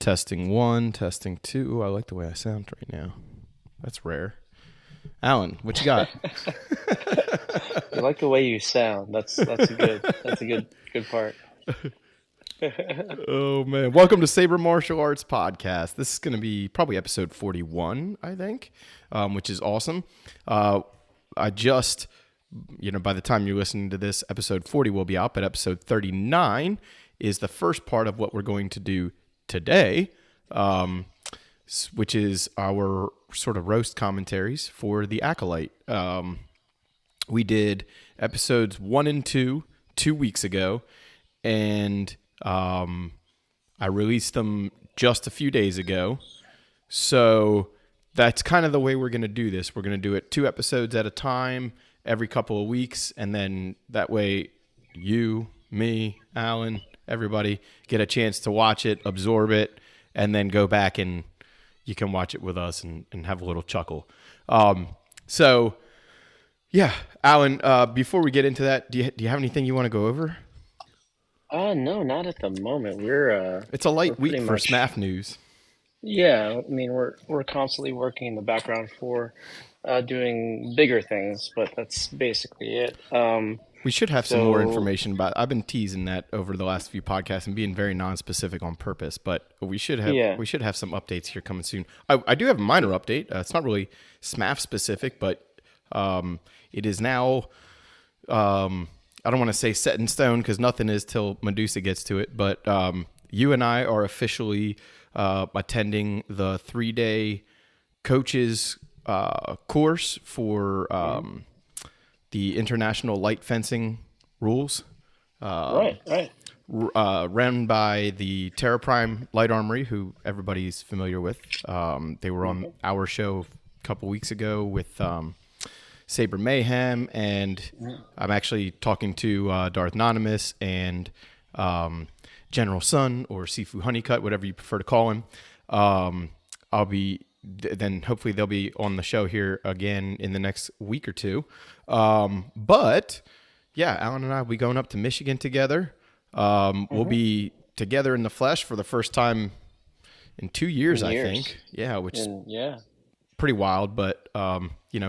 Testing one, testing two. Ooh, I like the way I sound right now. That's rare. Alan, what you got? You like the way you sound. That's a good part. Oh man, welcome to Saber Martial Arts Podcast. This is going to be probably episode 41, I think, which is awesome. I just, by the time you're listening to this, episode 40 will be out, but episode 39 is the first part of what we're going to do today, which is our sort of roast commentaries for the Acolyte. We did episodes 1 and 2 weeks ago, and I released them just a few days ago. So that's kind of the way we're going to do this. We're going to do it 2 episodes at a time every couple of weeks, and then that way you, me, Alan, everybody get a chance to watch it, absorb it, and then go back and you can watch it with us and have a little chuckle. So, yeah, Alan, before we get into that, do you have anything you want to go over? No, not at the moment. It's a We're light week pretty for much, SMAF news. yeah. I mean, we're constantly working in the background for doing bigger things, but that's basically it. We should have some more So information about. I've been teasing that over the last few podcasts and being very non-specific on purpose, but we should yeah, have some updates here coming soon. I do have a minor update. It's not really SMAF specific, but it is now. I don't want to say set in stone because nothing is till Medusa gets to it. But you and I are officially attending the 3-day coaches course for the International Light Fencing Rules, right. run by the Terra Prime Light Armory, who everybody's familiar with. They were on our show a couple weeks ago with Saber Mayhem, and I'm actually talking to Darth Anonymous and General Sun, or Sifu Honeycutt, whatever you prefer to call him. I'll be then hopefully they'll be on the show here again in the next week or two. But yeah, Alan and I will be going up to Michigan together. We'll be together in the flesh for the first time in 2 years, I think. Yeah, which is Yeah, pretty wild, but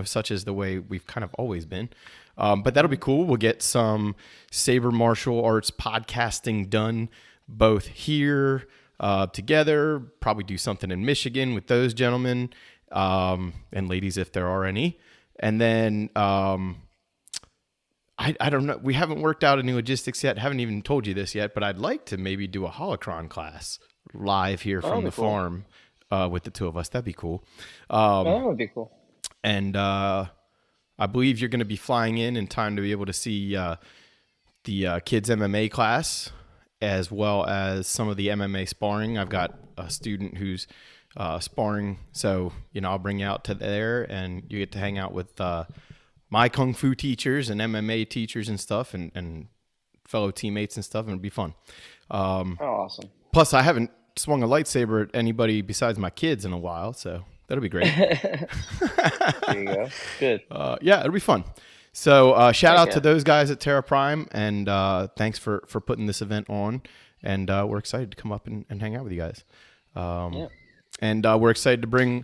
such is the way we've kind of always been. But that'll be cool. We'll get some Saber Martial Arts podcasting done both here together, probably do something in Michigan with those gentlemen and ladies if there are any. And then I don't know. We haven't worked out any logistics yet. Haven't even told you this yet, but I'd like to maybe do a holocron class live here from the farm with the two of us. That'd be cool. that would be cool. And I believe you're going to be flying in time to be able to see the kids MMA class, as well as some of the MMA sparring. I've got a student who's sparring, so I'll bring you out to there, and you get to hang out with my kung fu teachers and MMA teachers and stuff, and fellow teammates and stuff, and it'll be fun. Oh, awesome. Plus, I haven't swung a lightsaber at anybody besides my kids in a while, so that'll be great. There you go. Good. Yeah, it'll be fun. So shout out Yeah. to those guys at Terra Prime, and thanks for putting this event on. And we're excited to come up and hang out with you guys. Yeah. And we're excited to bring,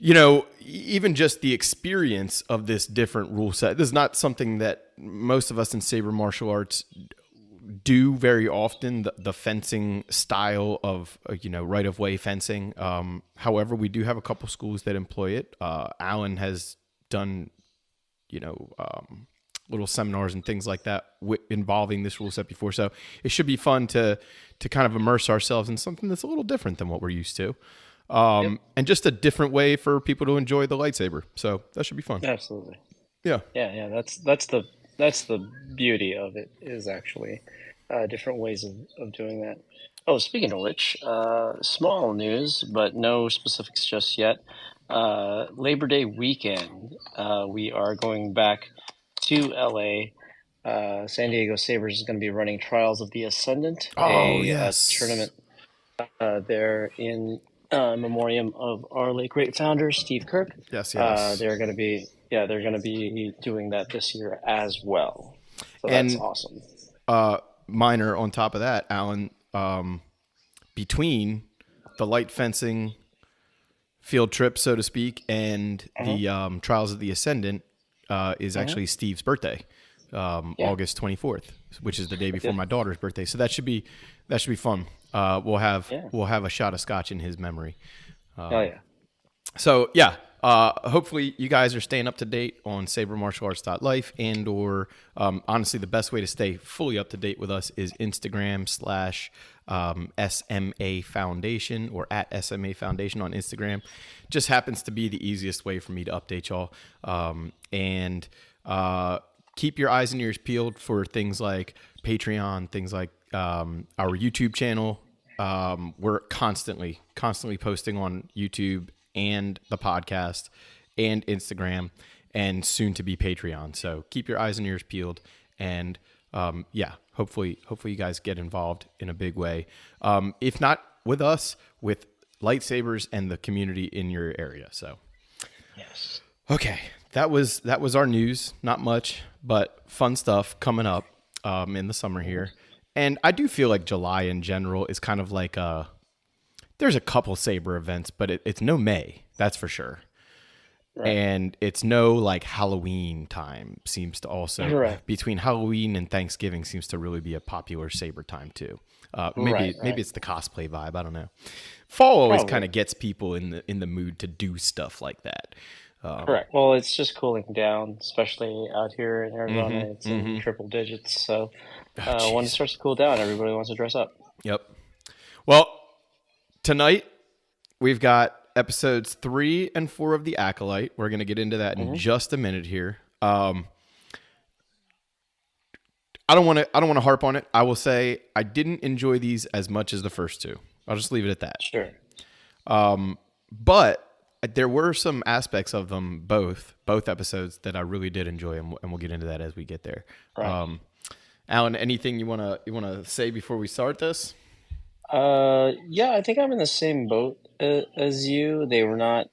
even just the experience of this different rule set. This is not something that most of us in Saber Martial Arts do very often, the fencing style of, right-of-way fencing. However, we do have a couple schools that employ it. Alan has done little seminars and things like that involving this rule set before. So it should be fun to kind of immerse ourselves in something that's a little different than what we're used to. And just a different way for people to enjoy the lightsaber. So that should be fun. Absolutely. Yeah. Yeah. That's the beauty of it, is actually different ways of doing that. Oh, speaking of which, small news, but no specifics just yet. Labor Day weekend, we are going back to LA. San Diego Sabers is going to be running Trials of the Ascendant, a tournament there in memoriam of our late great founder Steve Kirk. Yes. They're going to be doing that this year as well. So And that's awesome. minor on top of that, Alan, between the light fencing field trip, so to speak, and the Trials of the Ascendant is actually Steve's birthday, August 24th, which is the day before my daughter's birthday. So that should be fun. We'll have a shot of scotch in his memory. Oh yeah. So yeah, hopefully you guys are staying up to date on sabermartialarts.life, and or honestly, the best way to stay fully up to date with us is Instagram / SMA Foundation, or at SMA Foundation on Instagram. Just happens to be the easiest way for me to update y'all. And keep your eyes and ears peeled for things like Patreon, things like our YouTube channel. We're constantly posting on YouTube and the podcast and Instagram, and soon to be Patreon. So keep your eyes and ears peeled, and hopefully you guys get involved in a big way. If not with us, with lightsabers and the community in your area. So Yes. okay, that was our news. Not much, but fun stuff coming up in the summer here. And I do feel like July in general is kind of like there's a couple Saber events, but it's no May, that's for sure. Right. And it's no like Halloween time seems to also between Halloween and Thanksgiving seems to really be a popular Saber time too. Maybe it's the cosplay vibe. I don't know. Fall always kind of gets people in the mood to do stuff like that. Correct. Well, it's just cooling down, especially out here in Arizona. It's in triple digits. So when it starts to cool down, everybody wants to dress up. Yep. Well, tonight we've got episodes 3 and 4 of the Acolyte. We're going to get into that in just a minute here. I don't want to harp on it. I will say I didn't enjoy these as much as the first two. I'll just leave it at that. Sure. But there were some aspects of them, both episodes, that I really did enjoy, and we'll get into that as we get there. Right. Alan, anything you wanna say before we start this? Yeah, I think I'm in the same boat as you. They were not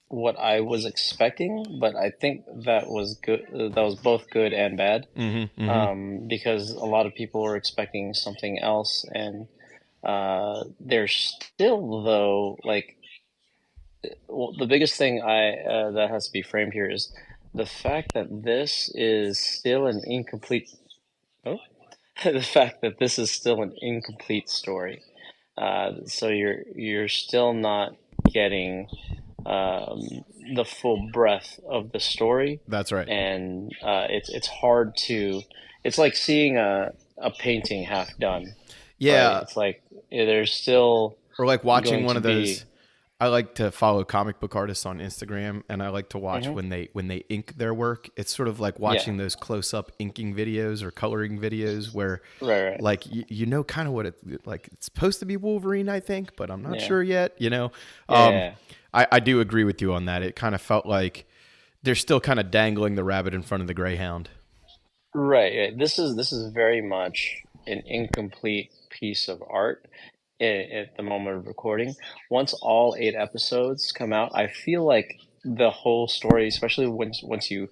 what I was expecting, but I think that was good. That was both good and bad, because a lot of people were expecting something else, and there's still, though, like, the biggest thing that has to be framed here is the fact that this is still an incomplete. Oh, the fact that this is still an incomplete story. So you're still not getting the full breadth of the story. That's right. And it's hard to. It's like seeing a painting half done. Yeah. Right? It's like there's still. Or like watching one of those. I like to follow comic book artists on Instagram, and I like to watch when they ink their work. It's sort of like watching those close-up inking videos or coloring videos where, like, you know kind of what it's supposed to be Wolverine, I think, but I'm not sure yet. You know, I do agree with you on that. It kind of felt like they're still kind of dangling the rabbit in front of the greyhound. Right. This is very much an incomplete piece of art. At the moment of recording. Once all 8 episodes come out, I feel like the whole story, especially once you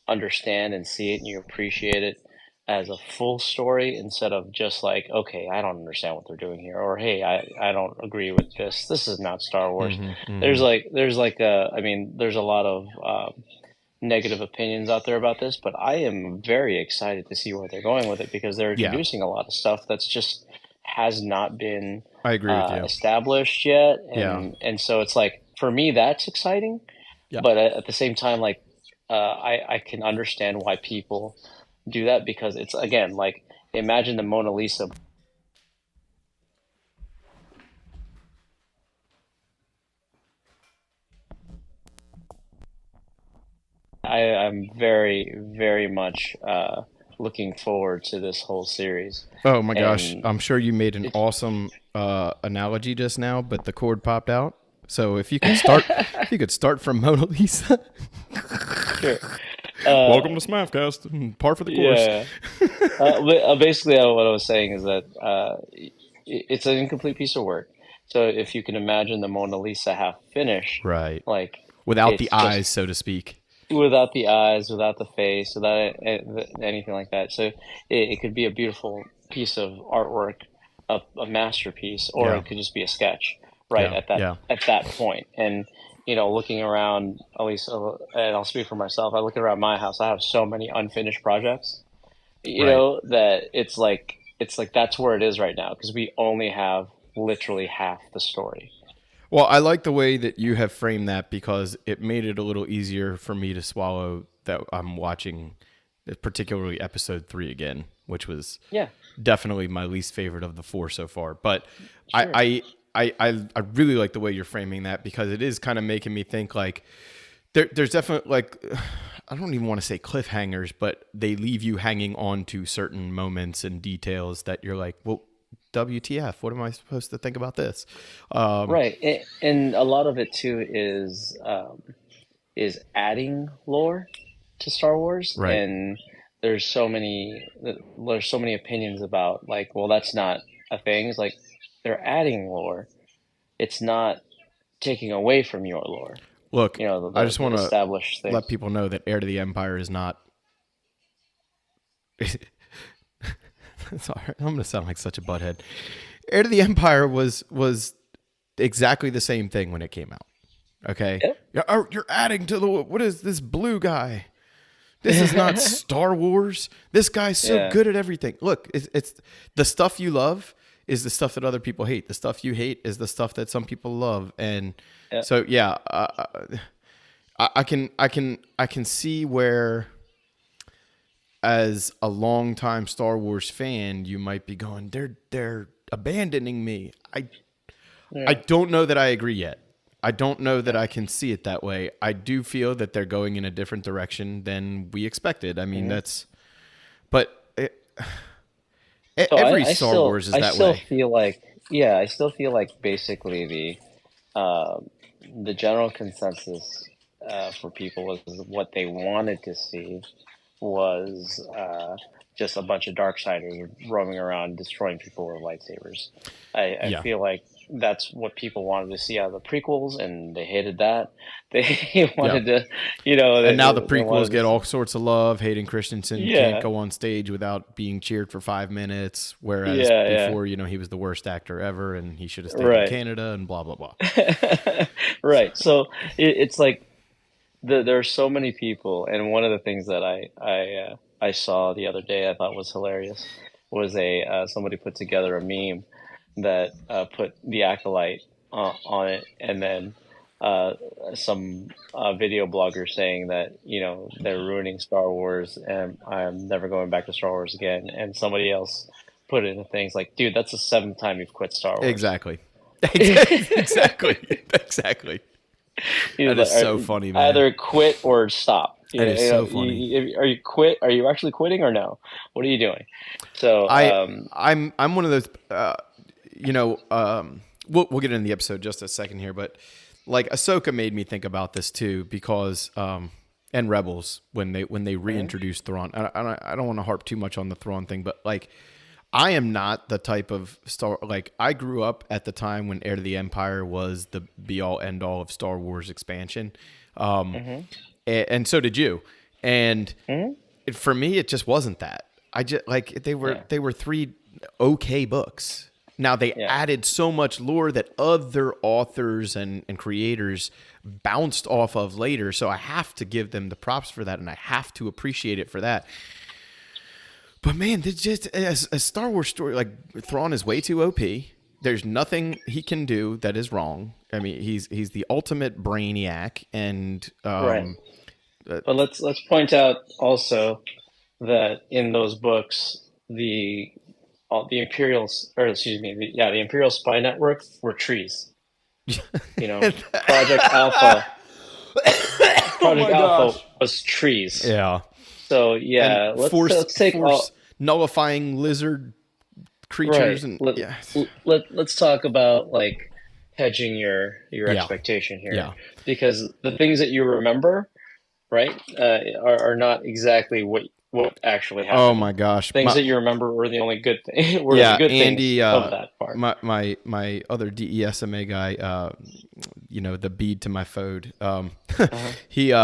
understand and see it and you appreciate it as a full story instead of just like, okay, I don't understand what they're doing here, or hey, I don't agree with this. This is not Star Wars. There's a lot of negative opinions out there about this, but I am very excited to see where they're going with it, because they're introducing a lot of stuff that's just has not been established yet, and so it's like, for me, that's exciting, but at the same time, like, I can understand why people do that, because it's, again, like, imagine the Mona Lisa. I'm very, very much looking forward to this whole series. Oh my gosh, I'm sure you made an awesome analogy just now, but the cord popped out. So if you could start from Mona Lisa. Sure. Welcome to Smafcast, par for the course. Basically, what I was saying is that it's an incomplete piece of work. So if you can imagine the Mona Lisa half finished, right, like without the eyes, so to speak. Without the eyes, without the face, without anything like that. So it could be a beautiful piece of artwork a masterpiece, or Yeah. it could just be a sketch, right? Yeah. Yeah. At that point. And looking around, at least, and I'll speak for myself. I look around my house. I have so many unfinished projects, Right. that it's like that's where it is right now because we only have literally half the story. Well, I like the way that you have framed that because it made it a little easier for me to swallow that I'm watching, particularly episode 3 again, which was Yeah, definitely my least favorite of the 4 so far. But sure. I really like the way you're framing that because it is kind of making me think like there's definitely like I don't even want to say cliffhangers, but they leave you hanging on to certain moments and details that you're like, well, WTF? What am I supposed to think about this? Um, Right, and a lot of it too is adding lore to Star Wars, right. and there's so many there's so many opinions about like, well, that's not a thing. It's like they're adding lore. It's not taking away from your lore. Look, I just The want to established let things. people know that Heir to the Empire is not. Sorry, I'm going to sound like such a butthead. Heir to the Empire was exactly the same thing when it came out. Okay, you're adding to the what is this blue guy? This is not Yeah. Star Wars. This guy's so Yeah. good at everything. Look, it's the stuff you love is the stuff that other people hate. The stuff you hate is the stuff that some people love. And Yeah. so, yeah, I can see where, as a longtime Star Wars fan, you might be going, they're abandoning me. I Yeah. don't know that I agree yet. I don't know that I can see it that way. I do feel that they're going in a different direction than we expected. I mean, Mhm. but So every Star Wars is I that still way. feel like, yeah, I still feel like basically the general consensus for people was what they wanted to see was just a bunch of Darksiders roaming around destroying people with lightsabers. I Yeah. feel like that's what people wanted to see out of the prequels, and they hated that. They Yeah. wanted to, And now the they prequels wanted to, get all sorts of love. Hayden Christensen can't yeah, go on stage without being cheered for 5 minutes, whereas yeah, yeah, before, he was the worst actor ever and he should have stayed in right. Canada and blah blah blah. Right. So it's like there are so many people, and one of the things that I saw the other day I thought was hilarious was a somebody put together a meme that put the Acolyte on it, and then uh, some video blogger saying that they're ruining Star Wars, and I'm never going back to Star Wars again, and somebody else put in things like, dude, that's the seventh time you've quit Star Wars. Exactly. Exactly. Exactly. He's That like, is so funny, man. either quit or stop. That is so funny. Are you quit? Are you actually quitting or no? What are you doing? So, I I'm one of those we'll get into the episode just a second here, but like Ahsoka made me think about this too because and Rebels when they mhm, reintroduced Thrawn. I don't want to harp too much on the Thrawn thing, but like I am not the type of Star like I grew up at the time when Heir to the Empire was the be all end all of Star Wars expansion. Um, mhm, and so did you. And mhm, for me, it just wasn't that. I just like yeah, they were 3 okay books. Now they yeah, added so much lore that other authors and creators bounced off of later. So I have to give them the props for that, and I have to appreciate it for that. But man, this just as a Star Wars story, like Thrawn is way too OP. There's nothing he can do that is wrong. I mean, he's the ultimate brainiac, and right. But let's point out also that in those books, the Imperials, or excuse me, the Imperial Spy Network were trees. You know, Project Alpha, oh Project my Alpha gosh, was trees. yeah, So and yeah, let's take force all. nullifying lizard creatures, Right. and yeah, Let's talk about like hedging your yeah, expectation here, yeah. because the things that you remember, right, are not exactly what actually Oh happened. my gosh, Things that you remember were the only good thing were the yeah, good things Andy, of that part. my other DESMA guy, the bead to my phone. Uh-huh. He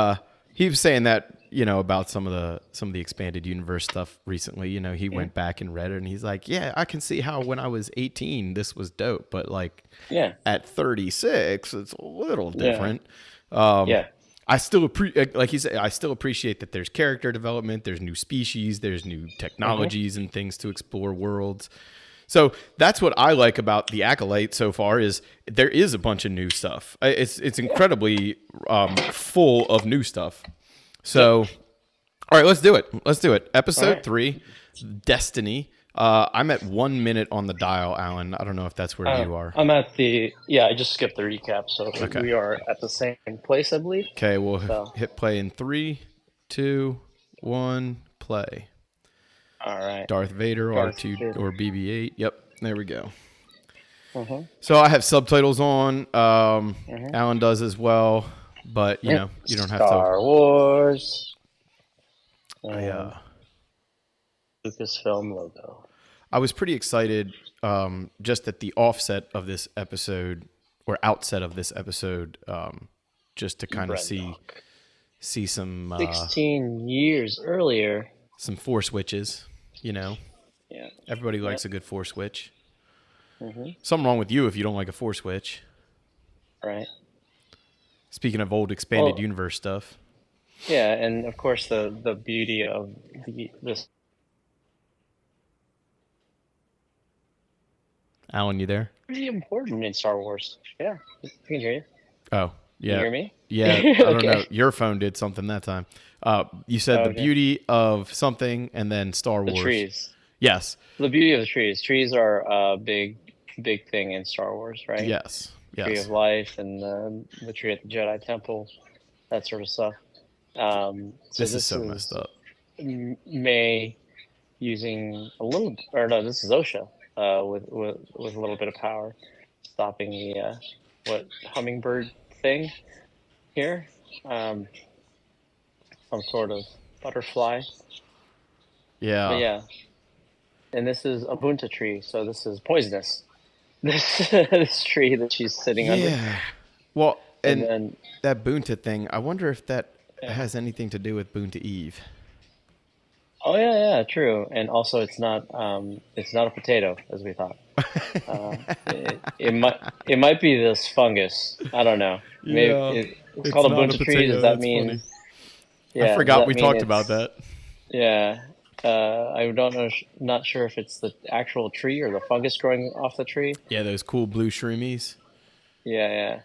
he was saying that about some of the expanded universe stuff recently. He went back and read it, and he's like, "Yeah, I can see how when I was 18, this was dope, but like, Yeah. at 36, it's a little Yeah. different." Yeah. I still like you said, I still appreciate that there's character development, there's new species, there's new technologies and things to explore worlds. So that's what I like about the Acolyte so far is there is a bunch of new stuff. It's incredibly full of new stuff. So, all right, let's do it. Episode 3, Destiny. I'm at 1 minute on the dial, Alan. I don't know if that's where you are. I'm at I just skipped the recap, so we are at the same place, I believe. Okay, we'll hit play in 3, 2, 1, play. All right. Darth Vader, R2 or BB-8. Yep, there we go. So I have subtitles on. Alan does as well, but you don't have to. Star Wars. Lucasfilm logo. I was pretty excited just at the offset of this episode or outset of this episode, just to kind of see some 16 years earlier, some Force witches. Yeah, everybody likes a good Force witch. Something wrong with you if you don't like a Force witch, right? Speaking of old expanded universe stuff. Yeah, and of course the beauty of this. Alan, you there? Pretty important in Star Wars. Yeah, I can hear you. Oh, yeah. Can you hear me? Yeah, I don't know. Your phone did something that time. You said the beauty of something, and then Star Wars. The trees. Yes. The beauty of the trees. Trees are a big thing in Star Wars, right? Yes. Tree of life and the tree at the Jedi Temple, that sort of stuff. This is so messed up. May using a little, or no, this is OSHA with a little bit of power, stopping the hummingbird thing here, some sort of butterfly. Yeah. But yeah, and this is a bunta tree, so this is poisonous. This tree that she's sitting under. Yeah. Well, and then, that bunta thing, I wonder if that has anything to do with Bunta Eve. Oh yeah, true. And also, it's not a potato as we thought. It might be this fungus. I don't know. Maybe it's called a bunta tree. Does that mean? Funny. Yeah, I forgot we talked about that. Yeah, I don't know. Not sure if it's the actual tree or the fungus growing off the tree. Yeah, those cool blue shroomies. Yeah.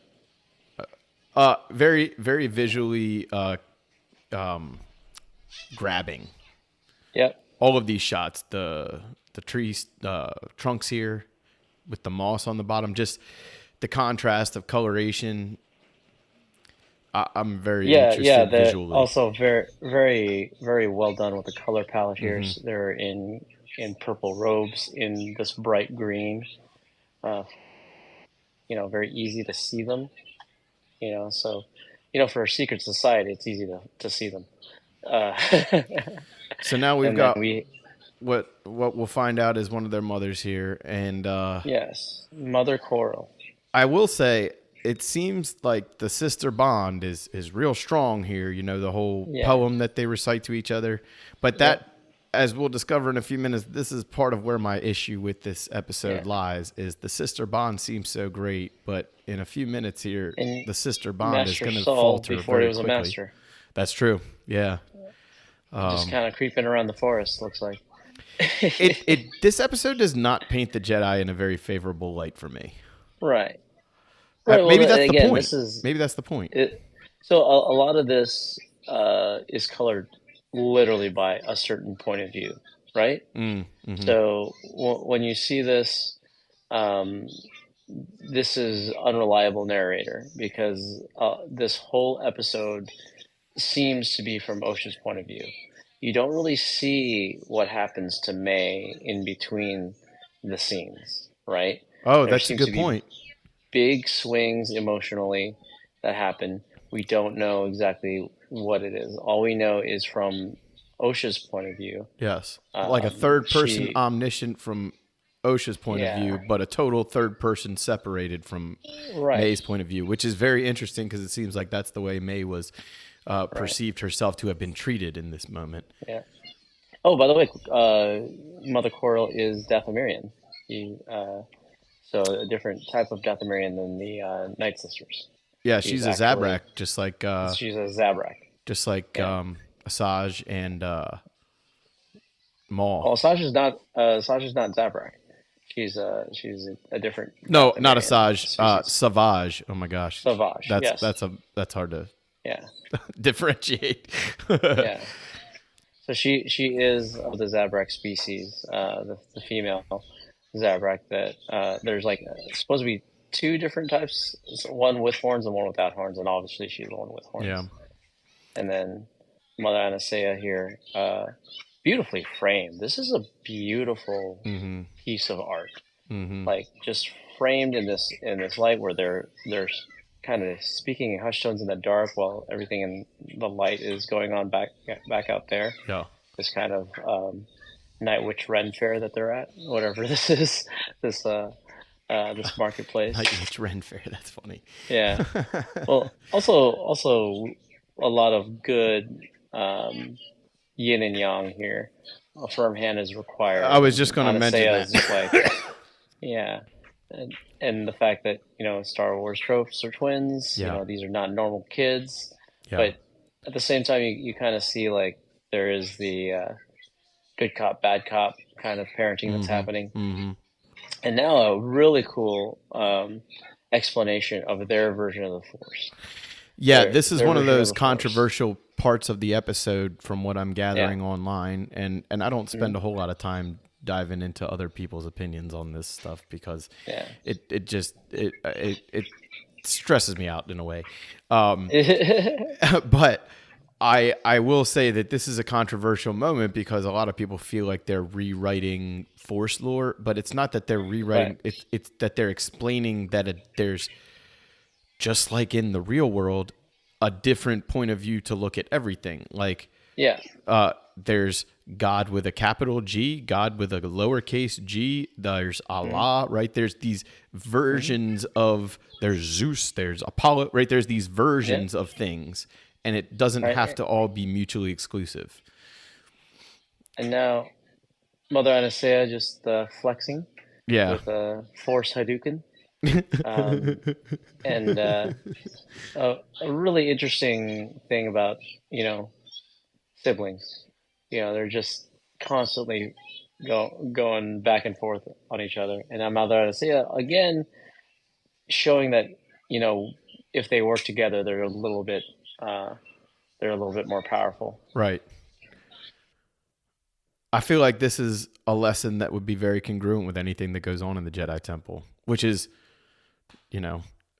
Very, very visually grabbing. Yep. All of these shots, the trees, trunks here with the moss on the bottom, just the contrast of coloration. I'm very interested visually. Also very, very, very well done with the color palette here. So they're in purple robes in this bright green. Very easy to see them. So for a secret society, it's easy to see them. So now we've got what we'll find out is one of their mothers here, and yes, Mother Coral. I will say it seems like the sister bond is real strong here. The whole poem that they recite to each other, but that, as we'll discover in a few minutes, this is part of where my issue with this episode lies. Is the sister bond seems so great, but in a few minutes here, the sister bond is going to falter before very he was quickly. A master. That's true. Yeah. Just kind of creeping around the forest, looks like. This episode does not paint the Jedi in a very favorable light for me. Right. Maybe that's the point. Maybe that's the point. So a lot of this is colored literally by a certain point of view, right? So when you see this, this is unreliable narrator because this whole episode seems to be from Ocean's point of view. You don't really see what happens to May in between the scenes, right? Oh, that's a good point. Big swings emotionally that happen. We don't know exactly what it is. All we know is from Osha's point of view. Yes. Like a third person omniscient from Osha's point of view, but a total third person separated from May's point of view, which is very interesting because it seems like that's the way May was Right. perceived herself to have been treated in this moment. Yeah. Oh, by the way, Mother Coral is Dathomirian. He, so a different type of Dathomirian than the Night Sisters. Yeah, She's she's a actually Zabrak, she's a Zabrak. just like Yeah. Asajj and Maul. Well, Sasha's not Zabrak. She's a different No, not Dathomirian Asajj. species. Savage. Oh my gosh, Savage. Yes. that's hard to Yeah. differentiate. Yeah. So she is of the Zabrak species, the female Zabrak. That there's like supposed to be two different types, so one with horns and one without horns, and obviously she's the one with Yeah. horns. And then Mother Anastasia here, beautifully framed. This is a beautiful piece of art, like just framed in this light where they're kind of speaking in hushed tones in the dark while everything in the light is going on back out there. Yeah. This kind of Night Witch Ren Fair that they're at, whatever this is, this marketplace. Night Witch Ren Fair. That's funny. Yeah. Well, also a lot of good yin and yang here. A firm hand is required. I was just going to mention Anastasia that. is just like, yeah, and the fact that Star Wars tropes are twins. Yeah. These are not normal kids, Yeah. but at the same time, you kind of see like there is the good cop, bad cop kind of parenting that's happening. And now a really cool explanation of their version of the Force. Yeah, this is their one of version those the Force. controversial parts of the episode from what I'm gathering online, and I don't spend a whole lot of time diving into other people's opinions on this stuff because it just stresses me out in a way. But I will say that this is a controversial moment because a lot of people feel like they're rewriting Force lore, but it's not that they're rewriting. Right. It's that they're explaining that there's, just like in the real world, a different point of view to look at everything. Like, there's God with a capital G, God with a lowercase g, there's Allah, right? There's these versions of, there's Zeus, there's Apollo, right? There's these versions of things, and it doesn't have to all be mutually exclusive. And now, Mother Anastasia just flexing with a Force Hadouken. And a really interesting thing about siblings, they're just constantly going back and forth on each other. And I'm Mother Anastasia again showing that if they work together, they're a little bit more powerful. Right. I feel like this is a lesson that would be very congruent with anything that goes on in the Jedi Temple, which is,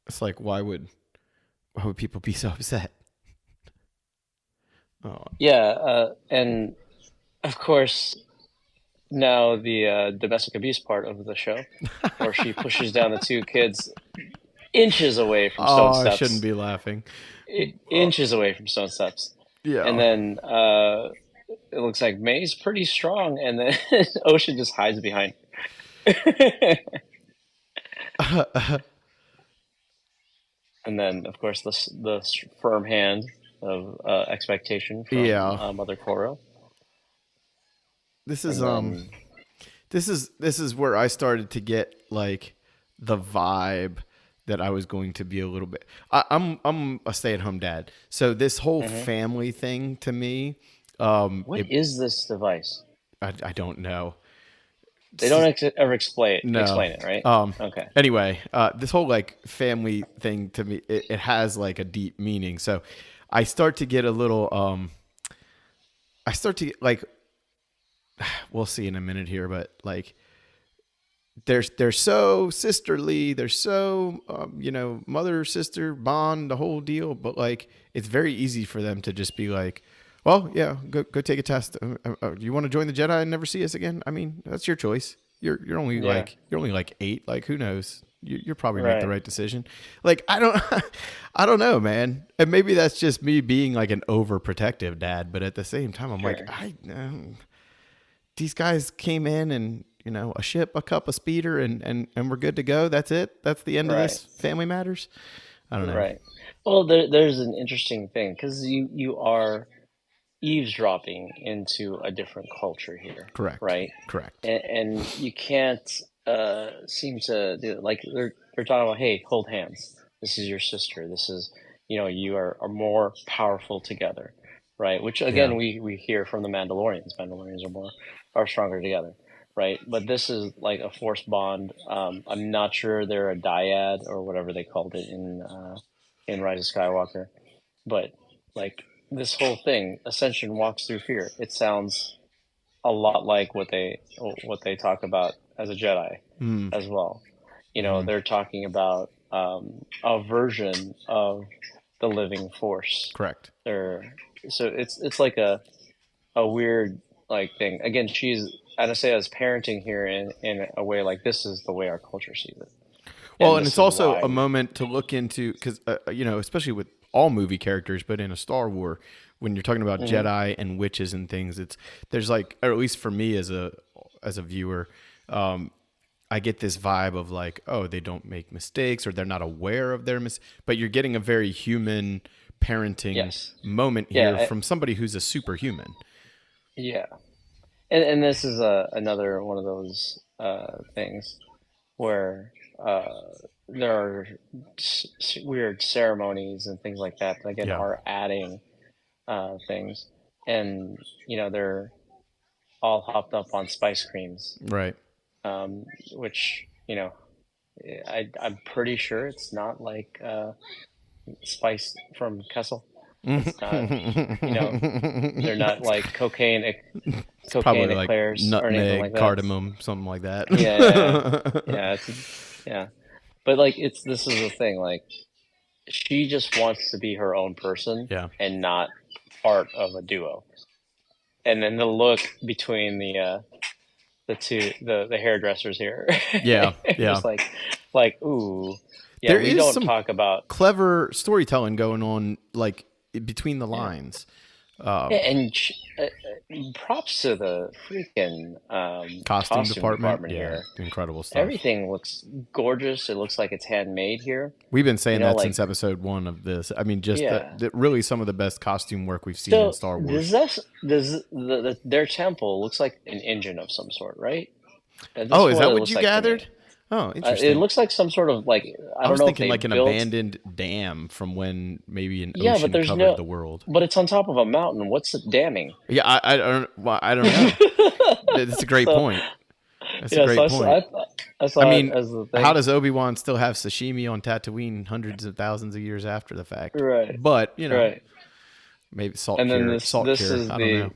it's like, why would people be so upset? Oh. Yeah, and of course, now the domestic abuse part of the show, where she pushes down the two kids inches away from stone steps. I shouldn't be laughing. Inches away from stone steps. Yeah. And then it looks like May's pretty strong, and then Ocean just hides behind her. And then, of course, the firm hand of expectation from Mother Coral. This is this is where I started to get like the vibe that I was going to be a little bit. I'm a stay-at-home dad, so this whole family thing to me. What is this device? I don't know. They don't ever explain it, right? Okay. Anyway, this whole like family thing to me, it has like a deep meaning. So I start to get a little, we'll see in a minute here, but like they're so sisterly. They're so, mother, sister bond, the whole deal. But like, it's very easy for them to just be like, well, yeah, go take a test. You want to join the Jedi and never see us again? I mean, that's your choice. You're only like 8. Like, who knows? You're probably make the right decision. Like, I don't know, man. And maybe that's just me being like an overprotective dad. But at the same time, I'm like, these guys came in and a ship, a cup, a speeder, and we're good to go. That's it. That's the end of this. Family matters. I don't know. Right. Well, there's an interesting thing because you are eavesdropping into a different culture here, Correct. right? Correct. And you can't seem to do it. Like they're talking about, hey, hold hands. This is your sister. This is, you are more powerful together, right? Which Yeah. again we hear from the Mandalorians. Mandalorians are stronger together, right? But this is like a forced bond. I'm not sure they're a dyad or whatever they called it in Rise of Skywalker, but like this whole thing, Ascension walks through fear. It sounds a lot like what they talk about as a Jedi Mm. as well. Hmm. They're talking about a version of the living force. Correct. They're so it's like a weird like thing. Again, she's Anastasia parenting here in a way like this is the way our culture sees it, Well, and and this it's is also a why. moment to look into because especially with all movie characters, but in a Star War, when you're talking about Hmm. Jedi and witches and things, there's like, or at least for me as a viewer, um, I get this vibe of like, oh, they don't make mistakes or they're not aware of their mistakes, but you're getting a very human parenting Yes. moment here Yeah. from somebody who's a superhuman. Yeah. And this is another one of those things where there are weird ceremonies and things like that that again Yeah. are adding things, and they're all hopped up on spice creams, Right. which I'm pretty sure it's not like spice from Kessel. It's not, you know, they're not like It's cocaine probably like eclairs or anything like nutmeg, that. cardamom, something like that. Yeah, yeah, yeah. Yeah, but like this is the thing. Like she just wants to be her own person Yeah. and not part of a duo. And then the look between the hairdressers here, Yeah. Yeah. just like ooh, yeah. There We is don't some talk about clever storytelling going on, like between the yeah. lines. Yeah, and props to the freaking Costume costume department, department yeah, here. incredible stuff. Everything looks gorgeous. It looks like it's handmade here. We've been saying that Like since episode one of this. I mean, just yeah. that really some of the best costume work we've seen in So Star does Wars. their temple looks like an engine of some sort, right? This Oh, is is what that it what looks you like to gathered? me. Oh, It interesting. looks like some sort of like I I don't was know if thinking they like an built. abandoned dam from when maybe an Yeah, but ocean there's covered no. the world. But it's on top of a mountain. What's it damming? Yeah, I don't. Well, I don't know. That's a great So point. That's a yeah, so great point. I I saw it mean, as the how thing. does Obi-Wan still have sashimi on Tatooine hundreds of thousands of years after the fact? Right, But, right. maybe And then salt this cure. is I don't know.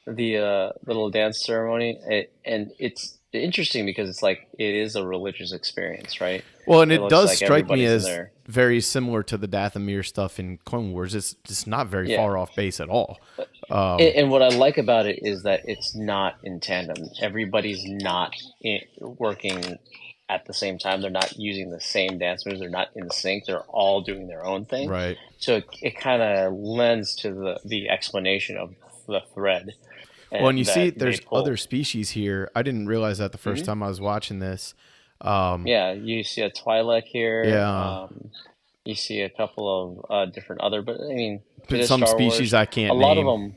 the little dance ceremony, and it's interesting because it's like it is a religious experience, right? Well, and It it looks does like strike me everybody's in as there. very similar to the Dathomir stuff in Clone Wars. It's just not very Yeah. far off base at all. And what I like about it is that it's not in tandem. Everybody's not working at the same time. They're not using the same dance moves. They're not in sync. They're all doing their own thing. Right. So it kind of lends to the explanation of the thread Well, and you see, that they there's other pull. species here. I didn't realize that the first Hmm. time I was watching this. Um, Yeah, you see a Twi'lek here. yeah, You see a couple of different other, but I mean, it but is some Star species Wars. I A can't lot of name. them,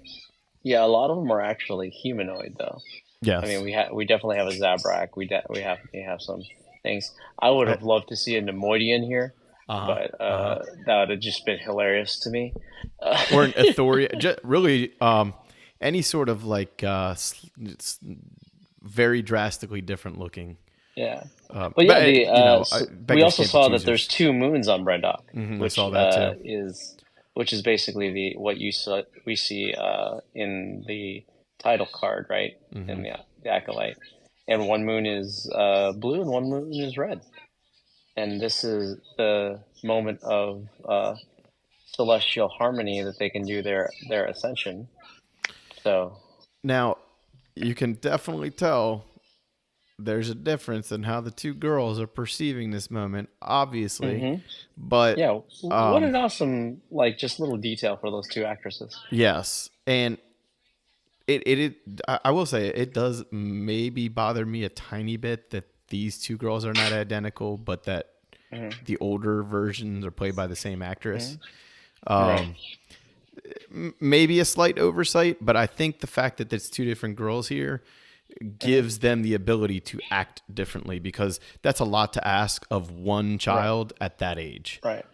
yeah, a lot of them are actually humanoid though. I mean, Yes. we definitely have a Zabrak. We have some things. I would I, have loved to see a Nemoidian here, uh-huh. but Uh-huh. that would have just been hilarious to me. Or an Authority. Just really, any sort of like very drastically different looking. Yeah, but But yeah, the we beggars also can't be saw that there's choosers. two moons on Brendock, I which saw that too. is basically the what you saw we see in the title card, right? In the Acolyte, and one moon is blue and one moon is red, and this is the moment of celestial harmony that they can do their ascension. So Now, you can definitely tell there's a difference in how the two girls are perceiving this moment, obviously. hmm But yeah, what an awesome like just little detail for those two actresses. yes, and I will say it does maybe bother me a tiny bit that these two girls are not identical, but that Hmm. The older versions are played by the same actress. Hmm. Right. Maybe a slight oversight, but I think the fact that there's two different girls here Hmm. gives them the ability to act differently, because that's a lot to ask of one Right. child at that age. Right.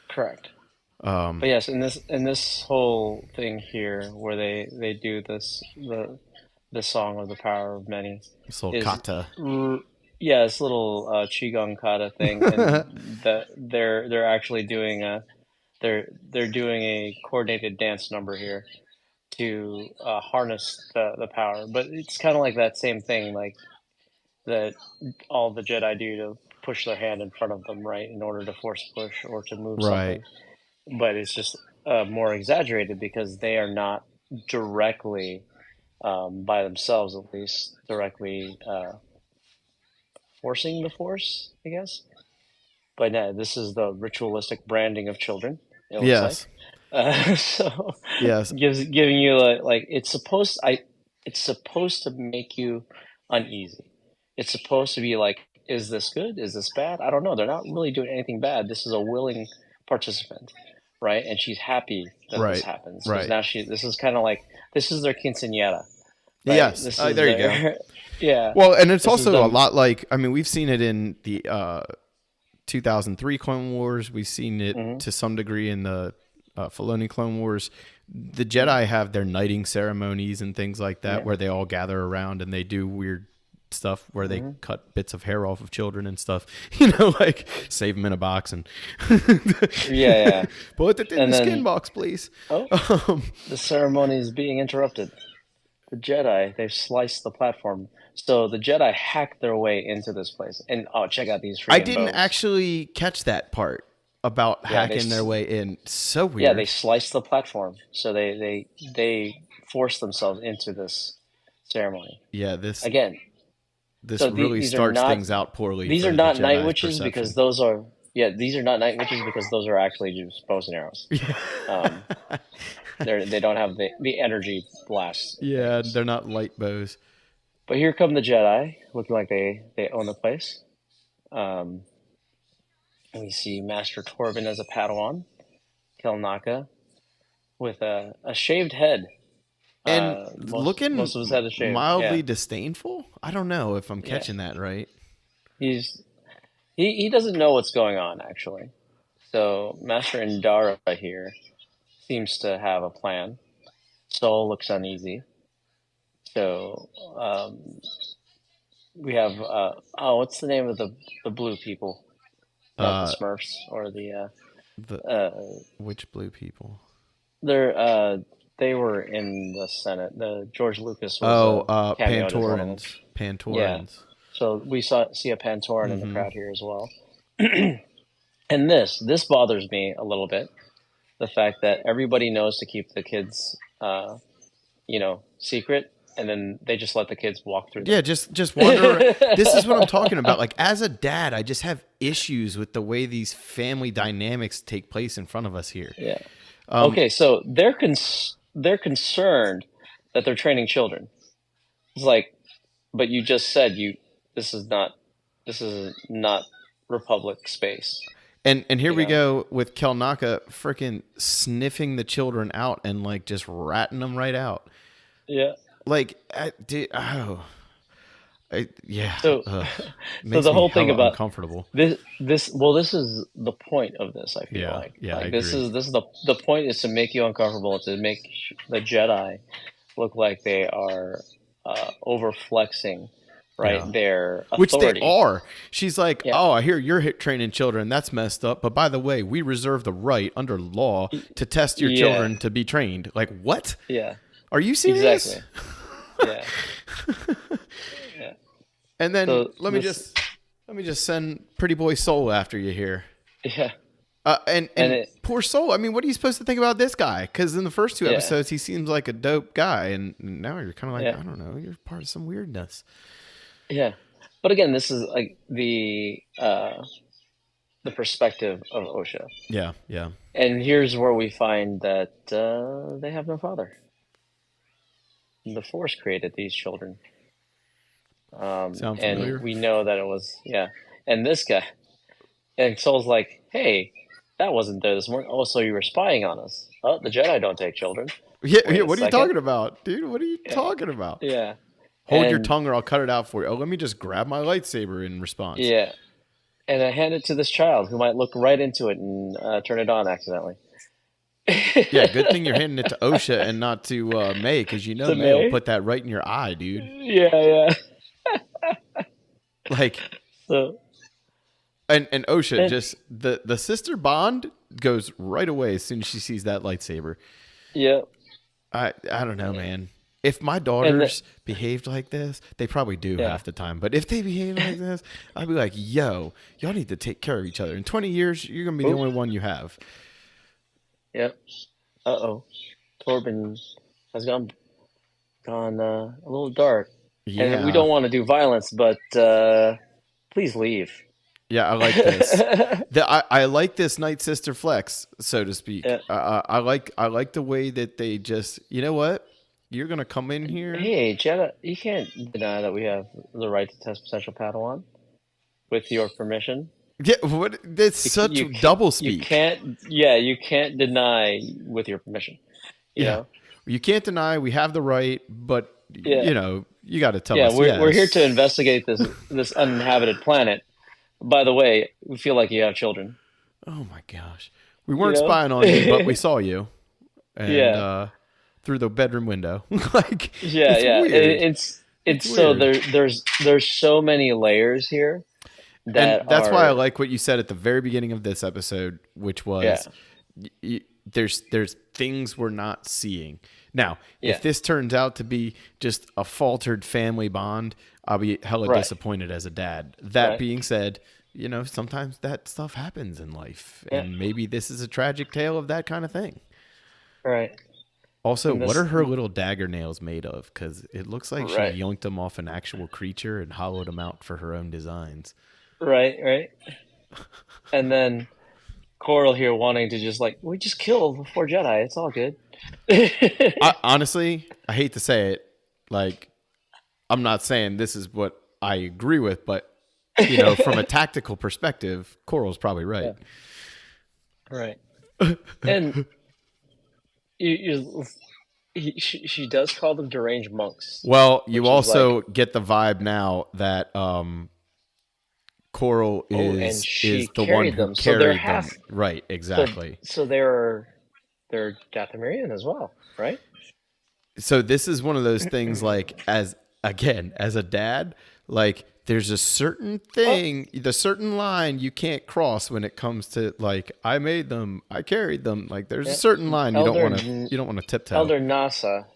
Correct. But yes, in this whole thing here, where they do the song of the power of many, So is kata. yeah, this little qigong kata thing, and that they're actually doing they're doing a coordinated dance number here to harness the power. But it's kind of like that same thing, like that all the Jedi do to push their hand in front of them, right, in order to force push or to move Right. something. But it's just more exaggerated because they are not directly, by themselves at least, directly forcing the force, I guess. But no, this is the ritualistic branding of children, it looks like. Yes. So Yes. giving you like it's supposed to make you uneasy. It's supposed to be like, is this good? Is this bad? I don't know. They're not really doing anything bad. This is a willing participant, right? And she's happy that this Right. happens because Right. now this is kind of like, this is their quinceañera, right? Yes. This is There you go. their yeah. Well, and it's This is also a them. lot like, I mean, we've seen it in the 2003 Clone Wars. We've seen it Hmm. to some degree in the Filoni Clone Wars. The Hmm. Jedi have their knighting ceremonies and things like that, Yeah. where they all gather around and they do weird stuff where they Hmm. cut bits of hair off of children and stuff. Like save them in a box and Yeah, yeah. put it in And the skin then, box, please. oh, the ceremony is being interrupted. The Jedi, they've sliced the platform. So the Jedi hacked their way into this place. And oh, check out these I freaking didn't bows. actually catch that part about Yeah, hacking their way in. So they weird. sliced the platform. So they forced themselves into this ceremony. Yeah, this Again, this so really these are starts not things out poorly these are for the not night Jedi's witches because perception. those are these are not night witches because those are actually just bows and arrows. Yeah. Um, they don't have the energy blast Yeah, things. they're not light bows. But here come the Jedi, looking like they own the place. Um, and we see Master Torvin as a Padawan, Kelnaka with a shaved head. And Most looking of his head is shaved. mildly Yeah, disdainful. I don't know if I'm yeah. catching that right. He's he doesn't know what's going on actually. So Master Indara here seems to have a plan. Soul looks uneasy. So we have what's the name of the blue people? Not the Uh, Smurfs or the the which blue people? they're they were in the Senate. The George Lucas was Oh, cameoed as one of them. Pantorans. Yeah. Pantorans. So we see a Pantoran in the Mm-hmm. crowd here as well. And this bothers me a little bit. The fact that everybody knows to keep the kids secret, and then they just let the kids walk through Yeah, them. just wander. This is what I'm talking about. Like as a dad, I just have issues with the way these family dynamics take place in front of us here. Yeah. Um, Okay, so they're concerned that they're training children. It's like, but you just said this is not Republic space. and here You we know. go with Kelnaka freaking sniffing the children out and like just ratting them right out. Yeah. Like, yeah, So so makes the me whole thing hella about uncomfortable. this is the point of this. I feel Yeah, like yeah, I this agree. is the point is to make you uncomfortable, to make the Jedi look like they are over flexing, right? Yeah. Their Which they authority. are. She's like, Yeah. oh, I hear you're training children. That's messed up. But by the way, we reserve the right under law to test your Yeah. children to be trained. Like, what? Yeah. Are you serious? Exactly. Yeah. Yeah. And then So let me this. just send Pretty Boy Soul after you here. Yeah. And And it. poor Soul. I mean, what are you supposed to think about this guy? Because in the first two Yeah. episodes, he seems like a dope guy, and now you're kind of like, Yeah. I don't know, you're part of some weirdness. Yeah. But again, this is like the perspective of Osha. Yeah, yeah. And here's where we find that they have no father. The Force created these children. Sound And familiar? we know that it was, yeah. And this guy, And Soul's like, "Hey, that wasn't there this morning. Oh, so you were spying on us? Oh, the Jedi don't take children. Yeah, yeah. Wait a What are you second. talking about, dude? What are you Yeah, talking about? yeah, Hold your and tongue or I'll cut it out for you. Oh, let me just grab my lightsaber in response. yeah, and I hand it to this child who might look right into it and turn it on accidentally." Yeah, good thing you're handing it to OSHA and not to May, because you know To May will May? put that right in your eye, dude. Yeah, yeah. Like, So, and OSHA and just the sister bond goes right away as soon as she sees that lightsaber. yeah, I don't know, man. If my and daughters behaved like this, they probably do yeah, half the time. But if they behave like this, I'd be like, yo, y'all need to take care of each other. In 20 years, you're gonna be the oop, only one you have. yep. Uh-oh, Torben has gone a little dark, and we Yeah. don't want to do violence, but please leave. Yeah, I like this. I like this Night Sister flex, so to speak. Yeah. I like the way that they just, you know what? You're gonna come in here. Hey, Jenna, you can't deny that we have the right to test potential Padawan with your permission. Yeah, what? That's such double You speak. can't, yeah, you can't deny with your permission, you Yeah, know? you can't deny we have the right, but Yeah, you got to tell yeah, us we're here to yes. investigate this uninhabited planet. By the way, we feel like you have children, Oh my gosh, we you weren't know? spying on you, but we saw you, and Yeah, through the bedroom window. Like, yeah, it's yeah. weird. It's It's so weird. there's so many layers here And that that's why I are, like what you said at the very beginning of this episode, which yeah, was there's things we're not seeing. Now, if yeah, this turns out to be just a faltered family bond, I'll be hella right, disappointed as a dad. That right, being said, sometimes that stuff happens in life, yeah, and maybe this is a tragic tale of that kind of thing. right. Also, And what this, are her little dagger nails made of? Because it looks like she right, yoinked them off an actual creature and hollowed them out for her own designs. right, right. And then Coral here wanting to just like, we just kill the four Jedi. It's all good. Honestly, I hate to say it, like I'm not saying this is what I agree with, but from a tactical perspective, Coral's probably right. Yeah, right. And you she does call them deranged monks, Well, you which is like, also get the vibe now that Coral oh, and is she the one carried who them, so they're carried half. them. Right, So exactly. so they're Dathomirian as well, right? So this is one of those things, like, as a dad, like there's a certain Oh, thing, the certain line you can't cross when it comes to, like, I made them, I carried them. Like, there's a yeah. certain line Elder you don't want to tiptoe. Elder Nasa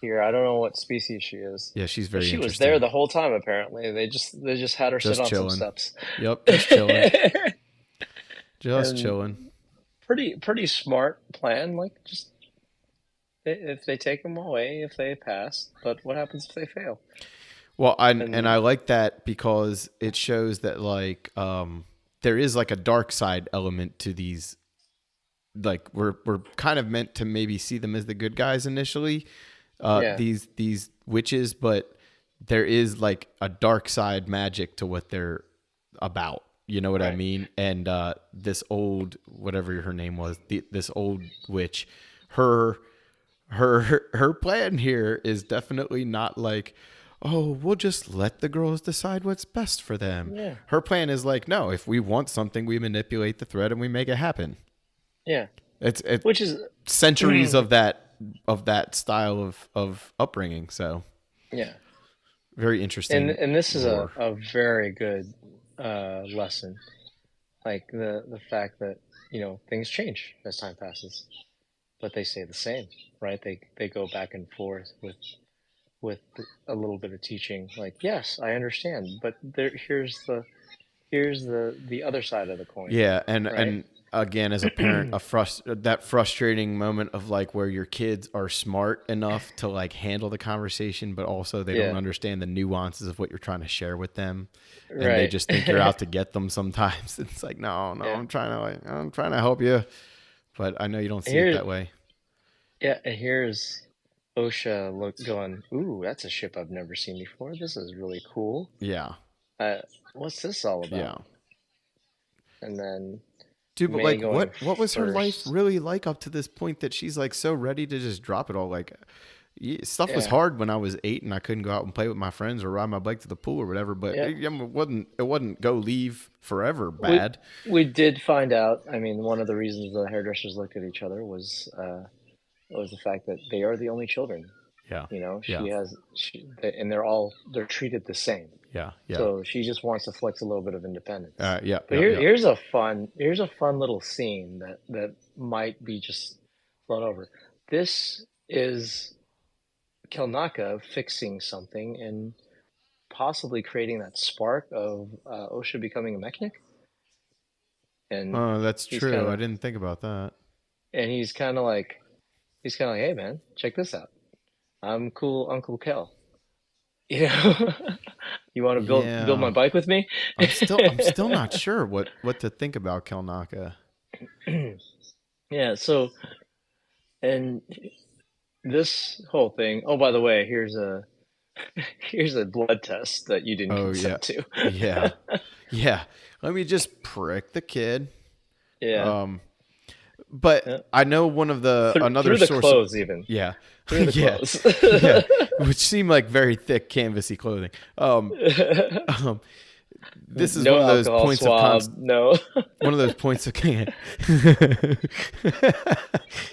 here. I don't know what species she is, Yeah, she's but very she was there interesting. the whole time. Apparently, they just had her sit Just on some chilling. steps, Yep, just chilling. Just and chilling. pretty smart plan. Like, just if they take them away, if they pass, but what happens if they fail? Well, and And I like that because it shows that, like, there is like a dark side element to these. Like, we're kind of meant to maybe see them as the good guys initially, yeah, these witches, but there is like a dark side magic to what they're about. You know what I right, mean? And this old, whatever her name was, this old witch, her her plan here is definitely not like, oh, we'll just let the girls decide what's best for them. yeah, Her plan is like, no, if we want something, we manipulate the thread and we make it happen. yeah. It's Which is, centuries yeah, of that style of upbringing. So very and interesting this is lore. a very good lesson. Like the fact that things change as time passes, but they stay the same, right? They go back and forth with a little bit of teaching. Like, yes, I understand, but here's the other side of the coin, Yeah, and right? and again, as a parent, that frustrating moment of, like, where your kids are smart enough to, like, handle the conversation, but also they don't Yeah, understand the nuances of what you're trying to share with them, and they right. just think you're out to get them. Sometimes it's like, no, no, Yeah. I'm trying to help you, but I know you don't see it Here, that way. yeah, and here's OSHA going, ooh, that's a ship I've never seen before. This is really cool. Yeah, Uh, what's this all yeah. about? and then Dude, but May like, going what was her life first. really like up to this point that she's like so ready to just drop it all? Like, stuff was Yeah, hard when I was 8 and I couldn't go out and play with my friends or ride my bike to the pool or whatever. But yeah. it wasn't go leave forever We bad. we did find out. I mean, one of the reasons the hairdressers looked at each other was the fact that they are the only children. Yeah, You know, yeah, and they're treated the same. yeah, yeah, So she just wants to flex a little bit of independence. yeah, But yeah, yeah. here's a fun little scene that might be just thrown over. This is Kelnaka fixing something and possibly creating that spark of Osha becoming a mechanic. And Oh, that's he's true. kind I of didn't think about that. and he's kind of like, hey man, check this out. I'm cool, Uncle Kel. You know, you want to build my Yeah, bike with me? I'm still not sure what to think about Kelnaka. Yeah. So, and this whole thing. Oh, by the way, here's a blood test that you didn't Oh yeah, consent to. yeah, yeah. Let me just prick the kid. Yeah. Um, but Yeah. I know one of the another Through the source. clothes, even Yeah, through the yeah, clothes. yeah. Which seemed like very thick canvasy clothing. Um, this is No one of those alcohol points of swab. No. one of those points of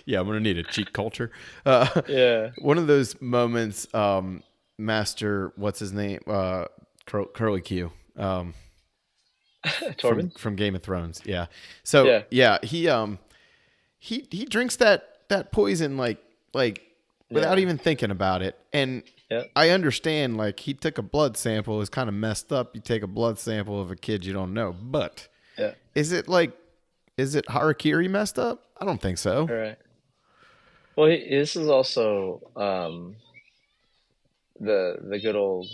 yeah, I'm gonna need a cheat culture. Yeah. One of those moments, Master, what's his name? Curly Q. From Torben. Game of Thrones. Yeah. So Yeah. yeah, he drinks that poison like without Yeah. even thinking about it. And Yeah. I understand like he took a blood sample. It's kind of messed up. You take a blood sample of a kid you don't know. But Yeah. is it harakiri messed up? I don't think so. All right. Well, this is also the good old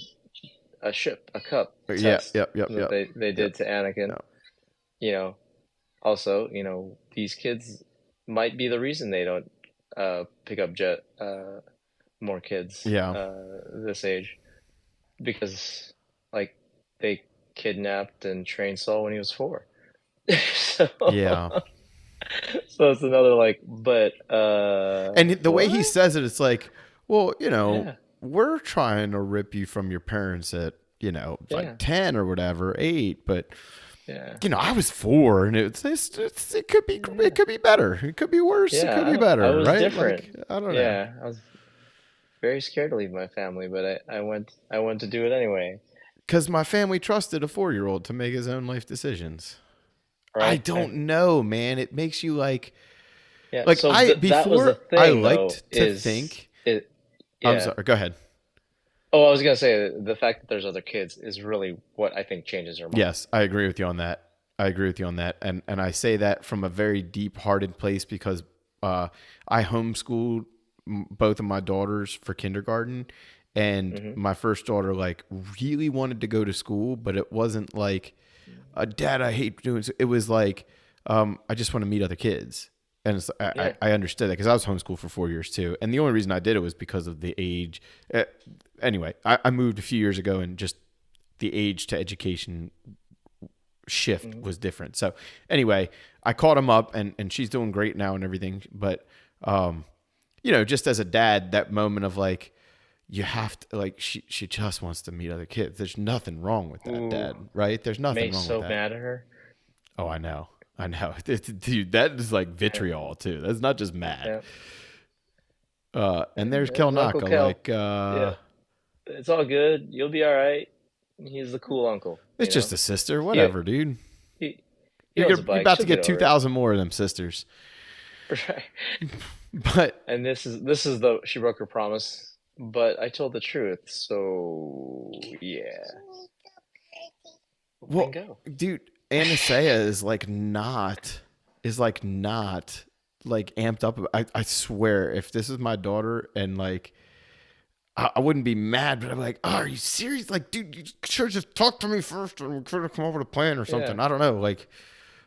a cup Yeah, test yep, yep, that yep, they yep. did to Anakin. No. You know, also, these kids might be the reason they don't pick up jet more kids Yeah. this age because like they kidnapped and trained Saul when he was 4. So Yeah. so it's another like, but And the way he what? says it, it's like, well, Yeah, we're trying to rip you from your parents at, like yeah, 10 or whatever, 8, but yeah, I was 4 and it could be yeah, better. It could be worse. It yeah. could be I better, was right? different. Like, I don't know. Yeah, I was very scared to leave my family, but I went to do it anyway. Cuz my family trusted a 4-year-old to make his own life decisions. I Right? don't know, man. It makes you Yeah. like So that was the before I thing, though, liked to is think. it? I'm Yeah. sorry. Go ahead. Oh, I was gonna say the fact that there's other kids is really what I think changes her mind. Yes, I agree with you on that. I agree with you on that, and I say that from a very deep-hearted place because I homeschooled both of my daughters for kindergarten, and Hmm. my first daughter like really wanted to go to school, but it wasn't like, "Dad, I hate doing." It was like, I just want to meet other kids, and Yeah. I understood that because I was homeschooled for 4 years too, and the only reason I did it was because of the age. Anyway, I moved a few years ago, and just the age to education shift Hmm. was different. So anyway, I caught him up and she's doing great now and everything. But, just as a dad, that moment of like, you have to like, she just wants to meet other kids. There's nothing wrong with that, Ooh, Dad. Right. There's nothing May's wrong with so that. mad at her. Oh, I know. I know. Dude, that is like Yeah. vitriol too. That's not just mad. Yeah. And there's There's Uncle Kelnaka. Kel. Like, Yeah. It's all good. You'll be all right. He's the cool uncle. it's just a sister. He Whatever, dude. he he owns You're, a you're bike. about to She'll get get over it. 2,000 more of them sisters. Right. But And this is the she broke her promise, but I told the truth. So yeah, well, bingo. dude, Anastasia is not like amped up. I swear, if this is my daughter and like I wouldn't be mad, but I'm like, oh, are you serious? Like, dude, you should have just talked to me first and we could have come up with a plan or Yeah. something. I don't know, like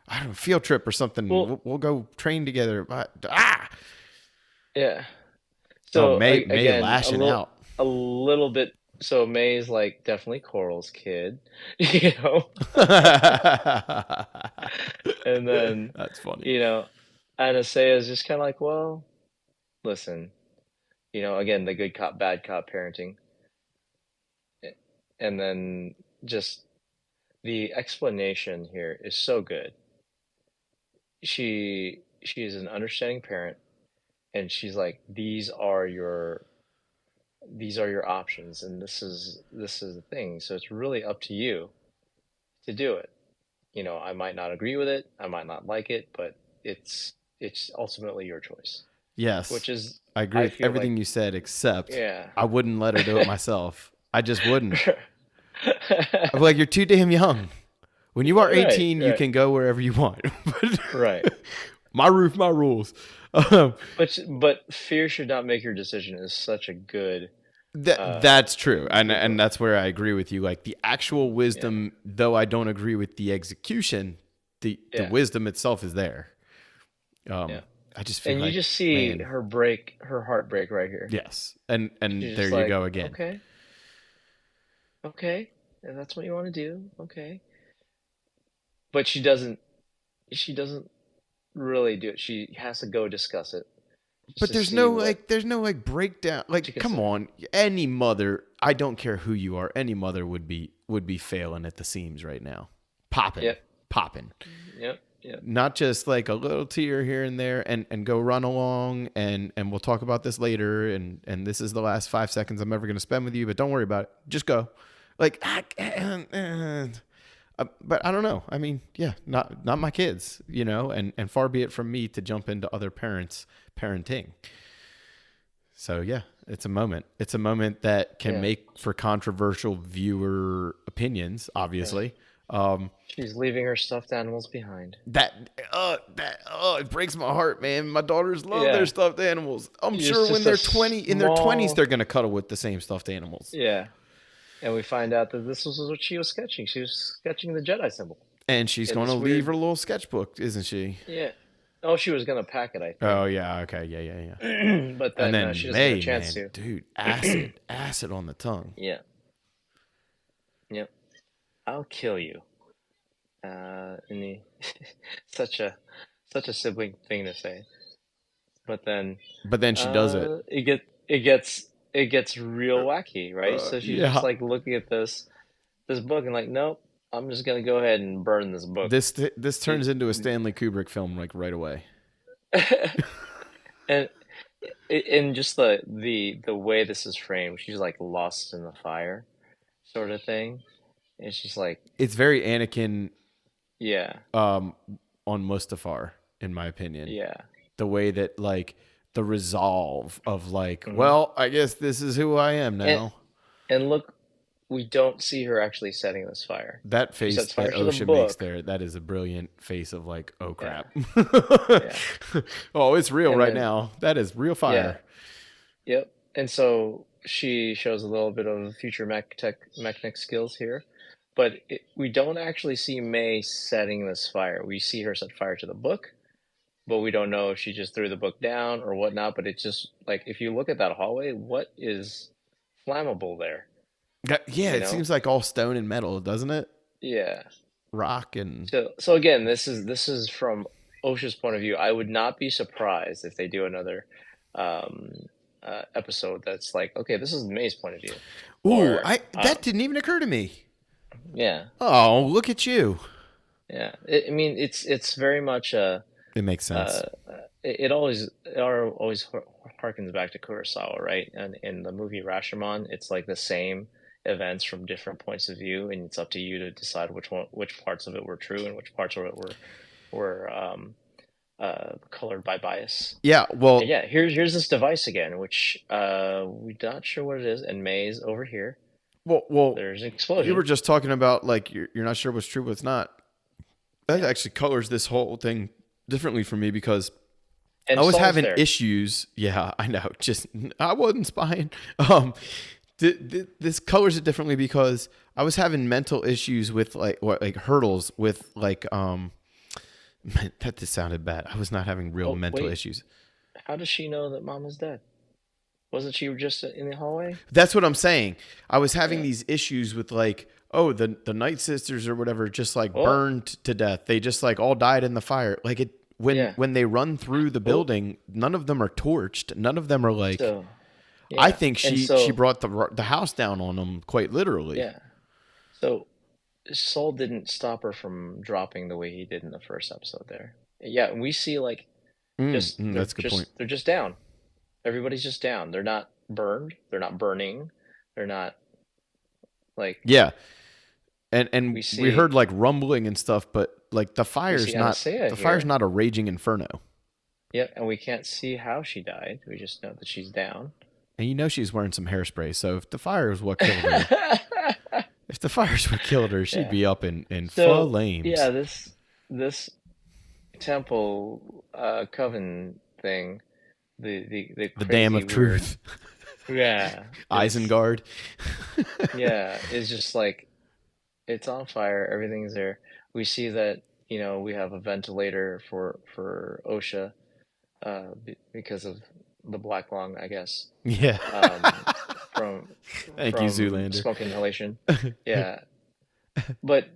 I don't know, field trip or something. Well, We'll go train together. But yeah. oh, So May again, lashing out. a little bit so May's like definitely Coral's kid, you know, and then That's funny. you know, Anastasia is just kind of like, well, listen, again the good cop bad cop parenting, and then just the explanation here is so good. She is an understanding parent, and she's like, these are your options, and this is the thing. So it's really up to you to do it. I might not agree with it, I might not like it, but it's ultimately your choice. Yes, Which is, I agree I with feel like, everything you said, except yeah. I wouldn't let her do it myself. I just wouldn't. I'd be like, you're too damn young. When you are Right, 18, you right, can go wherever you want. right. My roof, my rules. Um, But fear should not make your decision is such a good that's true, good and book. that's where I agree with you. Like the actual Yeah, wisdom, though I don't agree with the execution, the yeah, wisdom itself is there. yeah. I just feel And you like, just see man, her heart break right here. yes, and She's there just you like, go again. okay, okay, if that's what you want to do, okay. But she doesn't really do it. She has to go discuss it just But to see what there's no like breakdown. to Like, come consider. on, any mother, I don't care who you are, any mother would be failing at the seams right now, popping, Yep, popping. yep, yep. Not just like a little tear here and there, and go run along, and we'll talk about this later, and this is the last 5 seconds I'm ever going to spend with you, but don't worry about it, just go. Like, but I don't know. I mean, yeah, not my kids, and far be it from me to jump into other parents' parenting. So yeah, it's a moment. It's a moment that can Yeah, make for controversial viewer opinions, yeah. obviously. Um, She's leaving her stuffed animals behind. it breaks my heart, man. My daughters love their Yeah, stuffed animals. I'm it's sure when just a they're 20, in their 20s, small. they're gonna cuddle with the same stuffed animals. Yeah, and we find out that this was what she was sketching. She was sketching the Jedi symbol And she's in gonna this leave weird. her little sketchbook, isn't she? Yeah. Oh, she was gonna pack it, I Oh think, yeah, okay, yeah, yeah, yeah. but And then then she doesn't get a May, chance man, to. dude, acid on the tongue. Yeah. Yep. I'll kill you. In the such a such a sibling thing to say. But then, But then she does it. it gets real wacky, right? So she's just Yeah. like looking at this book and like, nope, I'm just gonna go ahead and burn this book. This You- turns into a Stanley Kubrick film like right away. and and just the way this is framed, she's like lost in the fire, sort of thing. And she's like, It's very Anakin yeah, um on Mustafar, in my opinion. yeah. The way that like the resolve of like, Hmm. well, I guess this is who I am And now. and look, we don't see her actually setting this fire. That She face sets that fire to the OSHA makes book. there, that is a brilliant face of like, oh Yeah, crap. yeah. Oh, it's real And right then, now. That is real yeah, fire. yep. And so she shows a little bit of future mechanic skills here, but we don't actually see May setting this fire. We see her set fire to the book, but we don't know if she just threw the book down or whatnot. But it's just like, if you look at that hallway, what is flammable there? Yeah, You it know? seems like all stone and metal, doesn't it? Yeah. Rock and So again, this is from OSHA's point of view. I would not be surprised if they do another um, episode that's like, okay, this is May's point of view, ooh, or I that didn't even occur to me. yeah, Oh, look at you. yeah. I mean, it's very much It makes uh, sense. it always harkens back to Kurosawa, right? And in the movie Rashomon, it's like the same events from different points of view, and it's up to you to decide which parts of it were true and which parts of it were colored by bias. Yeah, And well, yeah, here's this device again, which we're not sure what it is, and May's over here. well, There's an you were explosion just talking about like you're not sure what's true, what's not. That yeah, actually colors this whole thing differently for me because I and was Saul's having there. issues. Yeah, I know. Just I wasn't spying. This colors it differently because I was having mental issues with like hurdles with like that just sounded bad. I was not having real Oh mental wait, issues. how does she know that Mama's dead? Wasn't she just in the hallway? That's what I'm saying. I was having these issues with like, oh, the Night Sisters or whatever just like Oh, burned to death. They just like all died in the fire. Like it yeah. when they run through the Oh, building, none of them are torched. None of them are like. so I yeah, think and she so brought the house down on them quite literally. yeah, so Saul didn't stop her from dropping the way he did in the first episode. There, yeah, and we see like just That's a good point. they're just down. Everybody's just down. They're not burned. They're not burning. They're not like Yeah, and we we heard see like rumbling and stuff, but like we see Anastasia the fire's here. not a raging inferno. Yep, and we can't see how she died. We just know that she's down. And you know she's wearing some hairspray, so if the fire is what killed her, if the fire's what killed her, she'd Yeah. be up in So flames. yeah, this temple coven thing, the The dam crazy of weird, truth, yeah, is Isengard. yeah, is just like it's on fire. Everything's there. We see that we have a ventilator for OSHA because of the black lung, I guess, Yeah. um, from Thank you, from Zoolander. smoke inhalation. Yeah, but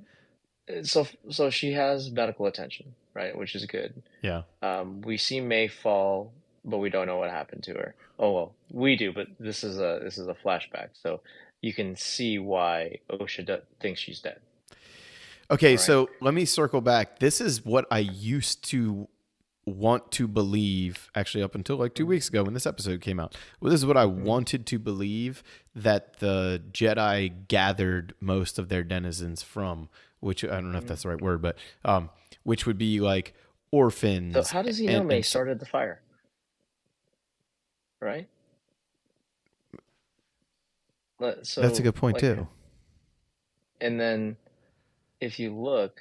so she has medical attention, right, which is good. Yeah. We see May fall, but we don't know what happened to her. Oh well, we do, but this is a flashback, so you can see why OSHA thinks she's dead. Okay, All right. so let me circle back. This is what I used to want to believe, actually, up until like 2 weeks ago when this episode came out. Well, this is what I Mhm. wanted to believe that the Jedi gathered most of their denizens from, which I don't know if Mhm. that's the right word, but which would be like So orphans how does he know May and started the fire, right? that's a So good point like, too. and then if you look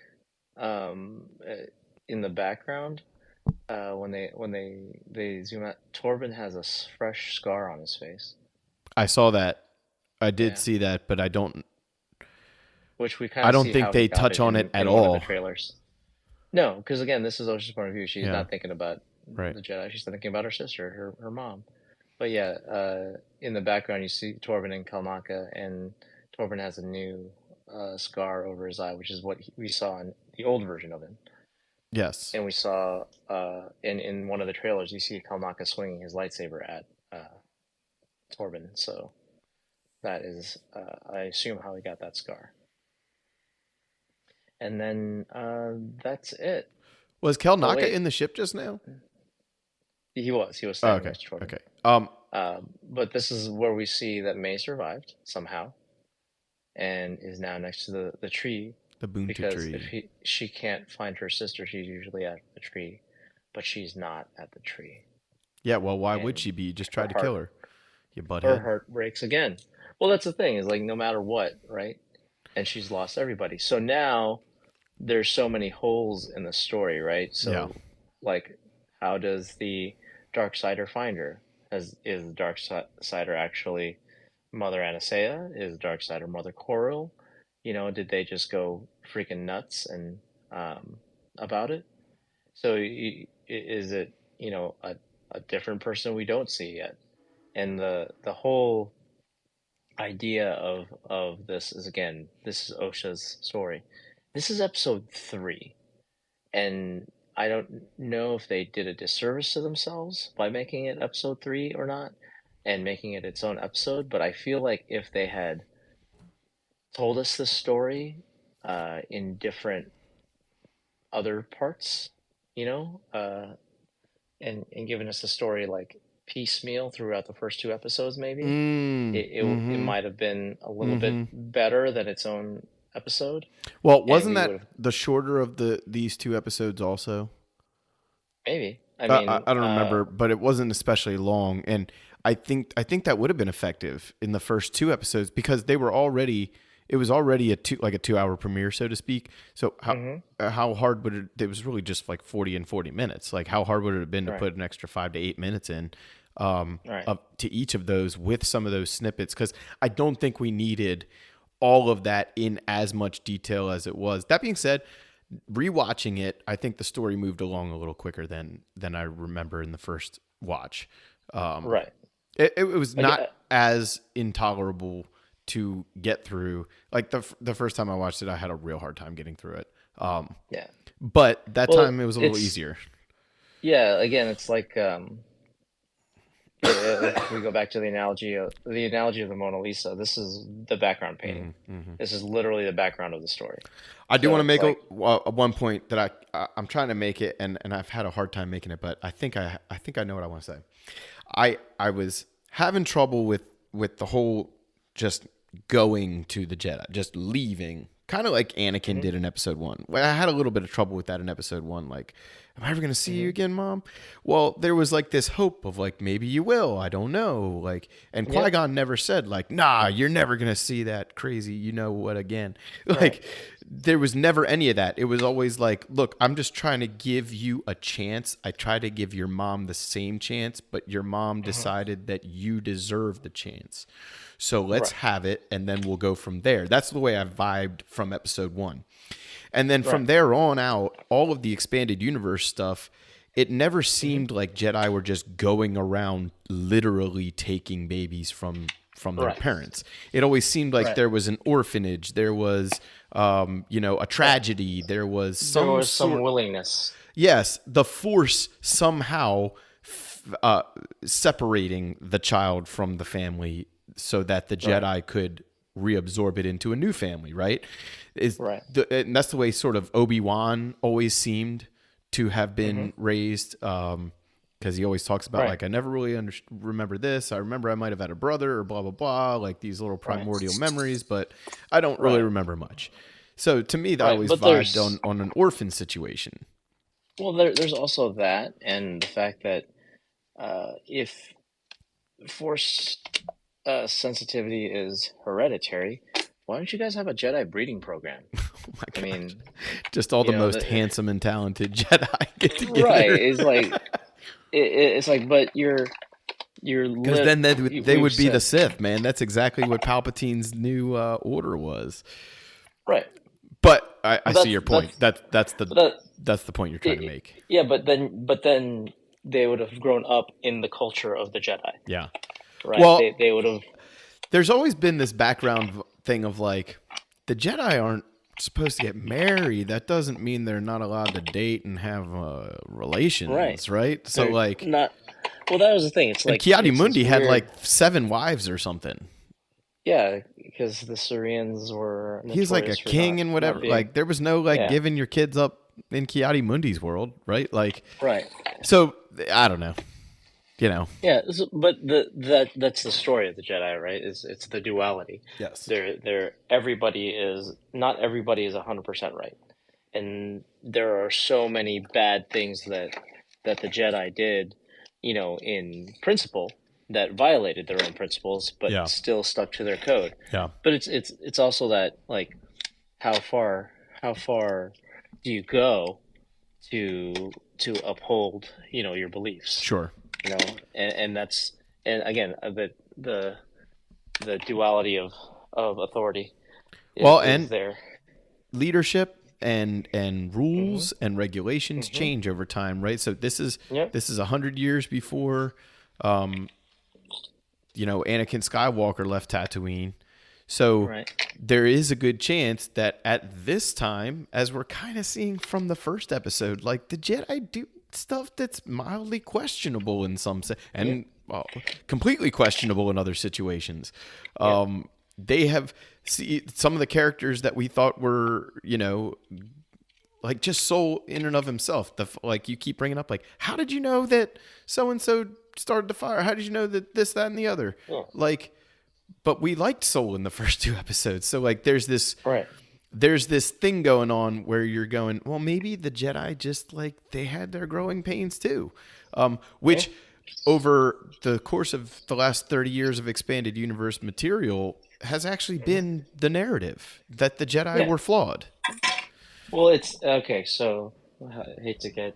in the background, when they zoom out, Torben has a fresh scar on his face. I saw that. I did Yeah, see that, but which we kind I of don't see think how he they got touch it on it at in one of the all. trailers. No, because again, this is Osha's point of view. She's Yeah. not thinking about Right. the Jedi. She's thinking about her sister, her mom. But yeah, in the background, you see Torben and Kalnaka, and Torben has a new scar over his eye, which is what we saw in the old version of him. Yes. And we saw in one of the trailers, you see Kalnaka swinging his lightsaber at Torben. So that is, I assume, how he got that scar. And then that's it. Was Oh Kelnaka wait, in the ship just now? he was Oh, standing okay. next to Torben. Okay. But this is where we see that May survived somehow and is now next to the tree, The Boonta because tree. she can't find her sister, she's usually at the tree, but she's not at the tree, Yeah, well, why would and she be? You just her tried to kill heart her. You her butthead. heart breaks again. Well, that's the thing, is like no matter what, right? And she's lost everybody. So now there's so many holes in the story, right? Yeah. So like, how does the Dark Sider find her? Is the Dark Sider actually Mother Anastasia? Is Dark Sider Mother Coral? Did they just go freaking nuts and about it? So is it a different person we don't see yet? And the whole idea of this is, again, this is Osha's story. This is episode 3, and I don't know if they did a disservice to themselves by making it episode 3 or not, and making it its own episode. But I feel like if they had told us this story in different other parts, you know, uh, and given us the story like piecemeal throughout the first 2 episodes, maybe it Mm-hmm. might have been a little bit Mm-hmm. better than its own episode, Well, and wasn't we would that have the shorter of these 2 episodes also? maybe. I I mean, don't remember, but it wasn't especially long, and I think that would have been effective in the first 2 episodes because they were already it was already a 2 hour premiere, so to speak. So hmm how hard would it was really just like 40 and 40 minutes. Like how hard would it have been to right, put an extra 5 to 8 minutes in right, up to each of those with some of those snippets? Because I don't think we needed all of that in as much detail as it was. That being said, rewatching it, I think the story moved along a little quicker than I remember in the first watch. Um, right. It was Like, not as intolerable to get through. Like the first time I watched it, I had a real hard time getting through it. yeah. But that Well, time it was a little it's easier. yeah. Again, it's like if we go back to the analogy of the Mona Lisa. This is the background painting. This is literally the background of the story. I do So want to it's make like, a one point that I'm trying to make it, and I've had a hard time making it, but I think I know what I want to say. I was having trouble with the whole just going to the Jedi, just leaving, kind of like Anakin hmm did in Episode 1. Well, I had a little bit of trouble with that in Episode 1. Like, am I ever going to see you hmm again, Mom? Well, there was like this hope of like maybe you will. I don't know. Like, and yeah, Qui-Gon never said like, nah, you're never going to see that crazy, you know what again. right, Like, there was never any of that. It was always like, look, I'm just trying to give you a chance. I try to give your mom the same chance, but your mom hmm decided that you deserve the chance. So let's right, have it, and then we'll go from there. That's the way I vibed from Episode 1. And then right. from there on out, all of the expanded universe stuff, it never hmm seemed like Jedi were just going around literally taking babies from their right, parents. It always seemed like right. there was an orphanage, there was a Right. tragedy, there was There some was some sort. willingness. Yes, the Force somehow separating the child from the family so that the Right, Jedi could reabsorb it into a new family, right? right. And that's the way sort of Obi-Wan always seemed to have hmm been raised, because he always talks about Right, like, I never really remember this. I remember I might have had a brother or blah blah blah, like these little right, primordial memories, but I don't really right, remember much. So to me, that right. always But vibed there's on an orphan situation. there's also that, and the fact that if force sensitivity is hereditary, why don't you guys have a Jedi breeding program? Oh my I gosh. mean, Just all the you know, most handsome and talented Jedi get right? together. It's like it's like, but you're Because then they we've would be the said Sith, man. That's exactly what Palpatine's new order was. right. But I But see your point. that's That's the but that that's the point you're trying to make. yeah. But then they would have grown up in the culture of the Jedi, Yeah. right? Well, They would have there's always been this background thing of like the Jedi aren't supposed to get married. That doesn't mean they're not allowed to date and have right. relations, right? So They're like, not. Well, that was the thing. It's and like Kiadi it's this Mundi had weird. like 7 wives or something. Yeah, because the Syrians were He's like a notorious for king and not whatever. being. Like there was no like Yeah, giving your kids up in Kiadi Mundi's world, right? Like, right. so I don't know, you know. Yeah, but that's the story of the Jedi, right? Is it's the duality. Yes. They're everybody is not everybody is 100% right, and there are so many bad things that the Jedi did, in principle that violated their own principles, but Yeah. still stuck to their code. Yeah. But it's also that, like, how far do you go to uphold your beliefs, Sure. and that's, and again, the duality of authority Well, is and there. leadership and hmm rules and regulations hmm change over time, right? So this is Yep. 100 years before, um, Anakin Skywalker left Tatooine. So Right. there is a good chance that at this time, as we're kind of seeing from the first episode, like the Jedi do stuff that's mildly questionable in some Yep. and well, completely questionable in other situations. Yep. They have some of the characters that we thought were, like just soul in and of himself. Like you keep bringing up, like, how did you know that so and so started the fire? How did you know that this, that, and the other? Yeah. Like, but we liked Soul in the first 2 episodes. So like, Right. there's this thing going on where you're going, well, maybe the Jedi just like they had their growing pains too, Yeah. which over the course of the last 30 years of expanded universe material has actually been the narrative that the Jedi Yeah. were flawed. Well, it's okay. So I hate to get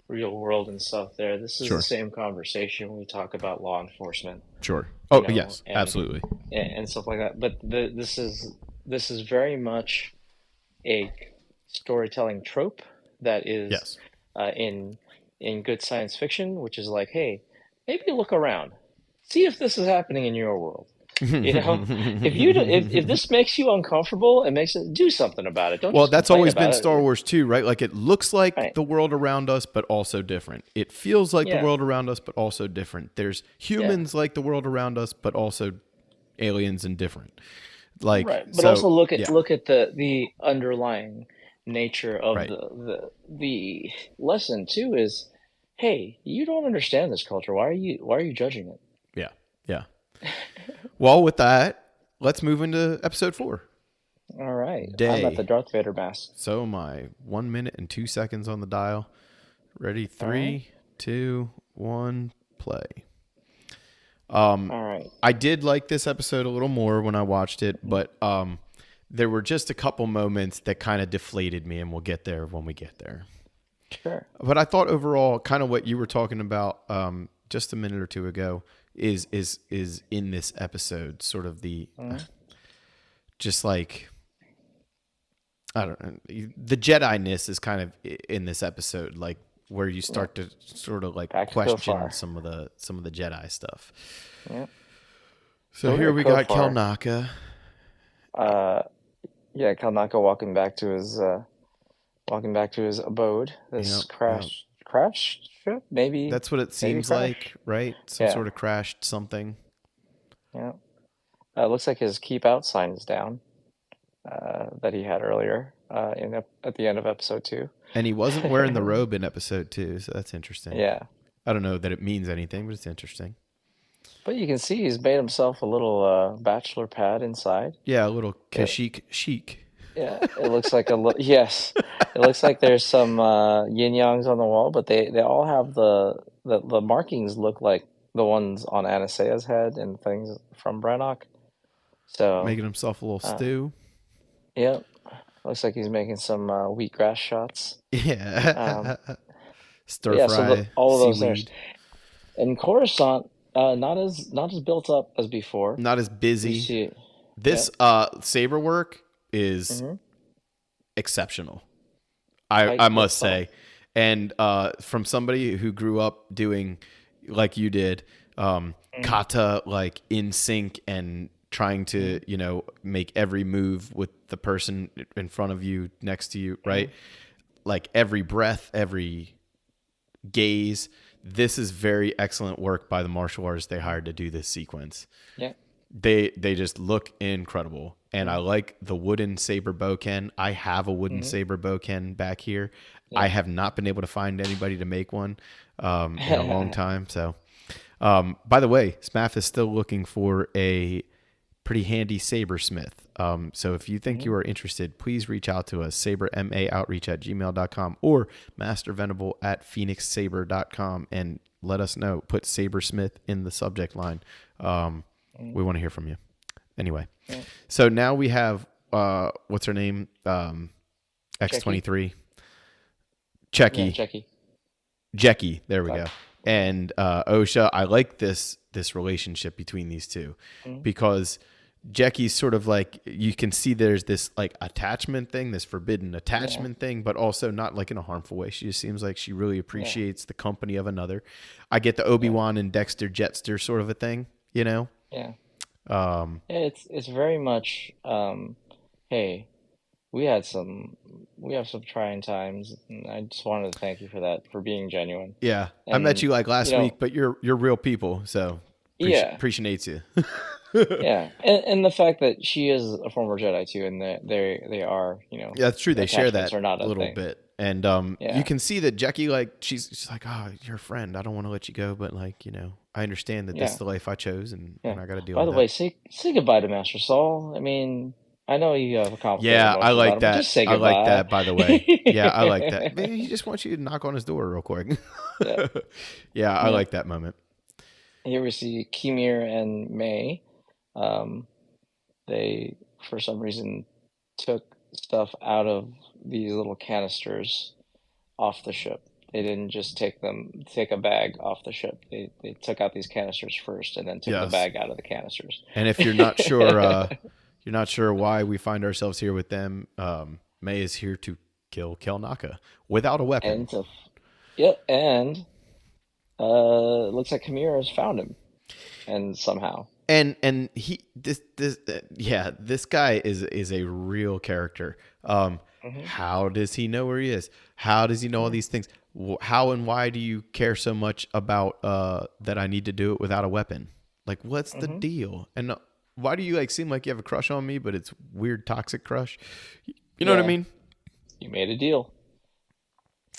real world and stuff there. This is the Sure. same conversation when we talk about law enforcement, Sure. you Oh, know, yes, and absolutely. and stuff like that. But this is very much a storytelling trope that is Yes. in good science fiction, which is like, hey, maybe look around, see if this is happening in your world. You know, if this makes you uncomfortable, it makes it do something about it. Don't Well, just that's complain always been about Star it. Wars too, right? Like it looks like Right. the world around us, but also different. It feels like the Yeah. world around us, but also different. There's Yeah. humans like the world around us, but also aliens and different. Like Right. But so, also yeah, look at the underlying nature of right, the lesson too is, hey, you don't understand this culture. Why are you judging it? yeah, yeah. Well, with that, let's move into episode 4. All right. I'm at the Day. Darth Vader mask. So my 1 minute and 2 seconds on the dial. Ready? All right. 3, 2, 1, play. All right. I did like this episode a little more when I watched it, but there were just a couple moments that kind of deflated me, and we'll get there when we get there. Sure. But I thought overall, kind of what you were talking about just a minute or two ago is in this episode, sort of the just like I don't know, the Jedi-ness is kind of in this episode, like where you start to sort of like Back to question Kofar. some of the Jedi stuff. Yeah. So So here we're we at got Kel Kofar. Naka. Yeah, Kalnaka walking back to his abode. This Yep. crash ship, maybe That's what it seems crash. like, right? Some Yeah. sort of crashed something. Yeah. It looks like his keep out sign is down that he had earlier at the end of episode 2. And he wasn't wearing the robe in episode 2, so that's interesting. Yeah. I don't know that it means anything, but it's interesting. But you can see he's made himself a little bachelor pad inside. Yeah, a little Kashyyyk chic. Yeah, it looks like yes. It looks like there's some yin yangs on the wall, but they all have the markings look like the ones on Anastaea's head and things from Brannock. So Making himself a little stew. Yep. Looks like he's making some wheatgrass shots. Yeah. Stir Yeah, fry, so all of those seaweed. things. And Coruscant, not as built up as before. Not as You busy. see, This Saber work is exceptional. I must say. And from somebody who grew up doing like you did, kata like in sync and trying to, make every move with the person in front of you, next to you, right? Like every breath, every gaze. This is very excellent work by the martial artists they hired to do this sequence. Yeah. They just look incredible. And I like the wooden saber bowken. I have a wooden saber bowken back here. I have not been able to find anybody to make one in a long time. So, by the way, SMAF is still looking for a pretty handy sabersmith. So if you think you are interested, please reach out to us, sabermaoutreach@gmail.com or mastervenable@phoenixsaber.com and let us know. Put sabersmith in the subject line. We want to hear from you. Anyway, so now we have, what's her name? X-23. Yeah, Jeckie. There we go. And Osha. I like this relationship between these two because Jeckie's sort of like, you can see there's this like attachment thing, this forbidden attachment thing, but also not like in a harmful way. She just seems like she really appreciates the company of another. I get the Obi-Wan and Dexter Jetster sort of a thing, Yeah. It's very much hey, we have some trying times, and I just wanted to thank you for that, for being genuine. Yeah. I met you like last week, but you're real people, so appreciates you. Yeah, and the fact that she is a former Jedi too, and that they are, Yeah, that's true. They share that are not a little thing. bit, and you can see that Jeckie, like she's like, oh, you're a friend. I don't want to let you go, but like, I understand that this is the life I chose, and I got to deal with it. By the way, say goodbye to Master Saul. I mean, I know you have a complicated I like that. just say goodbye. I like that, by the way. Yeah, I like that. Maybe he just wants you to knock on his door real quick. I like that moment. Here we see Kimir and May. They, for some reason, took stuff out of these little canisters off the ship. They didn't just take a bag off the ship. They took out these canisters first and then took the bag out of the canisters. And if you're not sure, why we find ourselves here with them, May is here to kill Kel Naka without a weapon. And looks like Kimir has found him. and somehow. And he this yeah, this guy is a real character. Hmm. How does he know where he is? How does he know all Yeah. these things? How and why do you care so much about that I need to do it without a weapon? Like, what's the Hmm. deal? And why do you like seem like you have a crush on me, but it's weird toxic crush? You know what I Yeah. mean? You made a deal.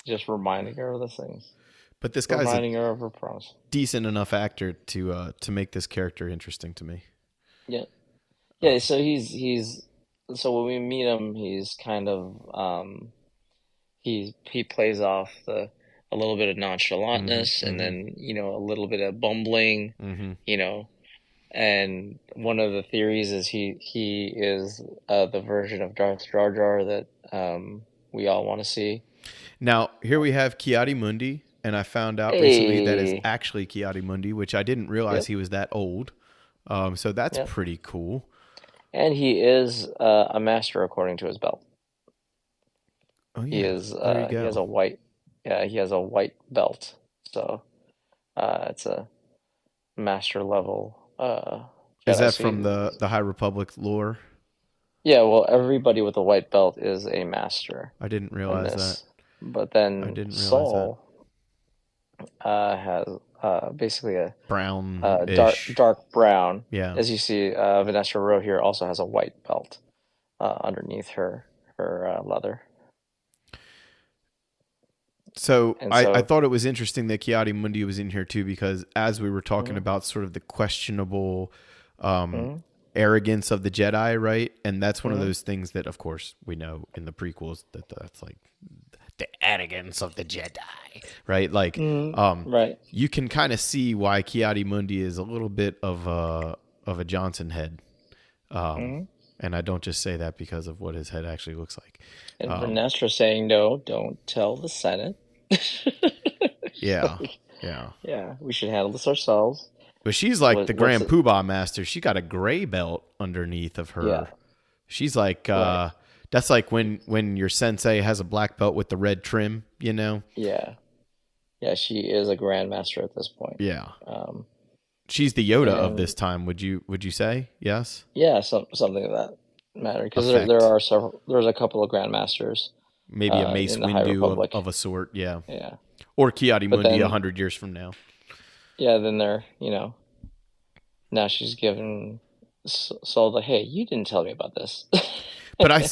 Just reminding her of the things. But this guy's a Reminding her of her promise. decent enough actor to make this character interesting to me. Yeah. Yeah, Um, so he's so when we meet him, he's kind of he plays off the a little bit of mm-hmm, nonchalantness and mm-hmm, then, a little bit of bumbling, mm-hmm. you know. And one of the theories is he is the version of Darth Jar Jar that we all want to see. Now, here we have Kiadi Mundi, and I found out recently that is Hey. actually Kiadi Mundi, which I didn't realize Yep. he was that old. So that's Yep. pretty cool. And he is a master according to his belt. Oh He yeah, is there you he has go. a white yeah, he has a white belt. So it's a master level Is Jedi. that So from the High Republic lore? yeah, well, everybody with a white belt is a master I didn't in realize that. this. But I then didn't realize that. Saul has basically a Brown-ish. dark brown. Yeah. As you see, Vanessa Rowe here also has a white belt underneath her leather. So And I so, thought it was interesting that Kiadi Mundi was in here too, because as we were talking mhm, about sort of the questionable um, mhm, arrogance of the Jedi, right? And that's one of mhm, those things that, of course, we know in the prequels that that's like the arrogance of the Jedi, right? Like, mhm, right. you can kind of see why Kiadi Mundi is a little bit of a Johnson head. Um, Mhm. and I don't just say that because of what his head actually looks like. And Um, Vernestra saying, no, don't tell the Senate. yeah, Like, yeah. yeah, we should handle this ourselves. But she's like the What's Grand it? Poobah Master. She got a gray belt underneath of Yeah, her. She's like right. that's like when your sensei has a black belt with the red trim, you know? Yeah, yeah, she is a grandmaster at this point. Yeah. Um, She's the Yoda of this and time, would you say? Yes? yeah, something of that matter because there Effect. are several. There's a couple of grandmasters Maybe a Mace in the High Windu Republic. of a sort, yeah. Yeah, Or Kiadi but Mundi then 100 years from now. yeah, then they're now she's given Saul the hey, you didn't tell me about this, But I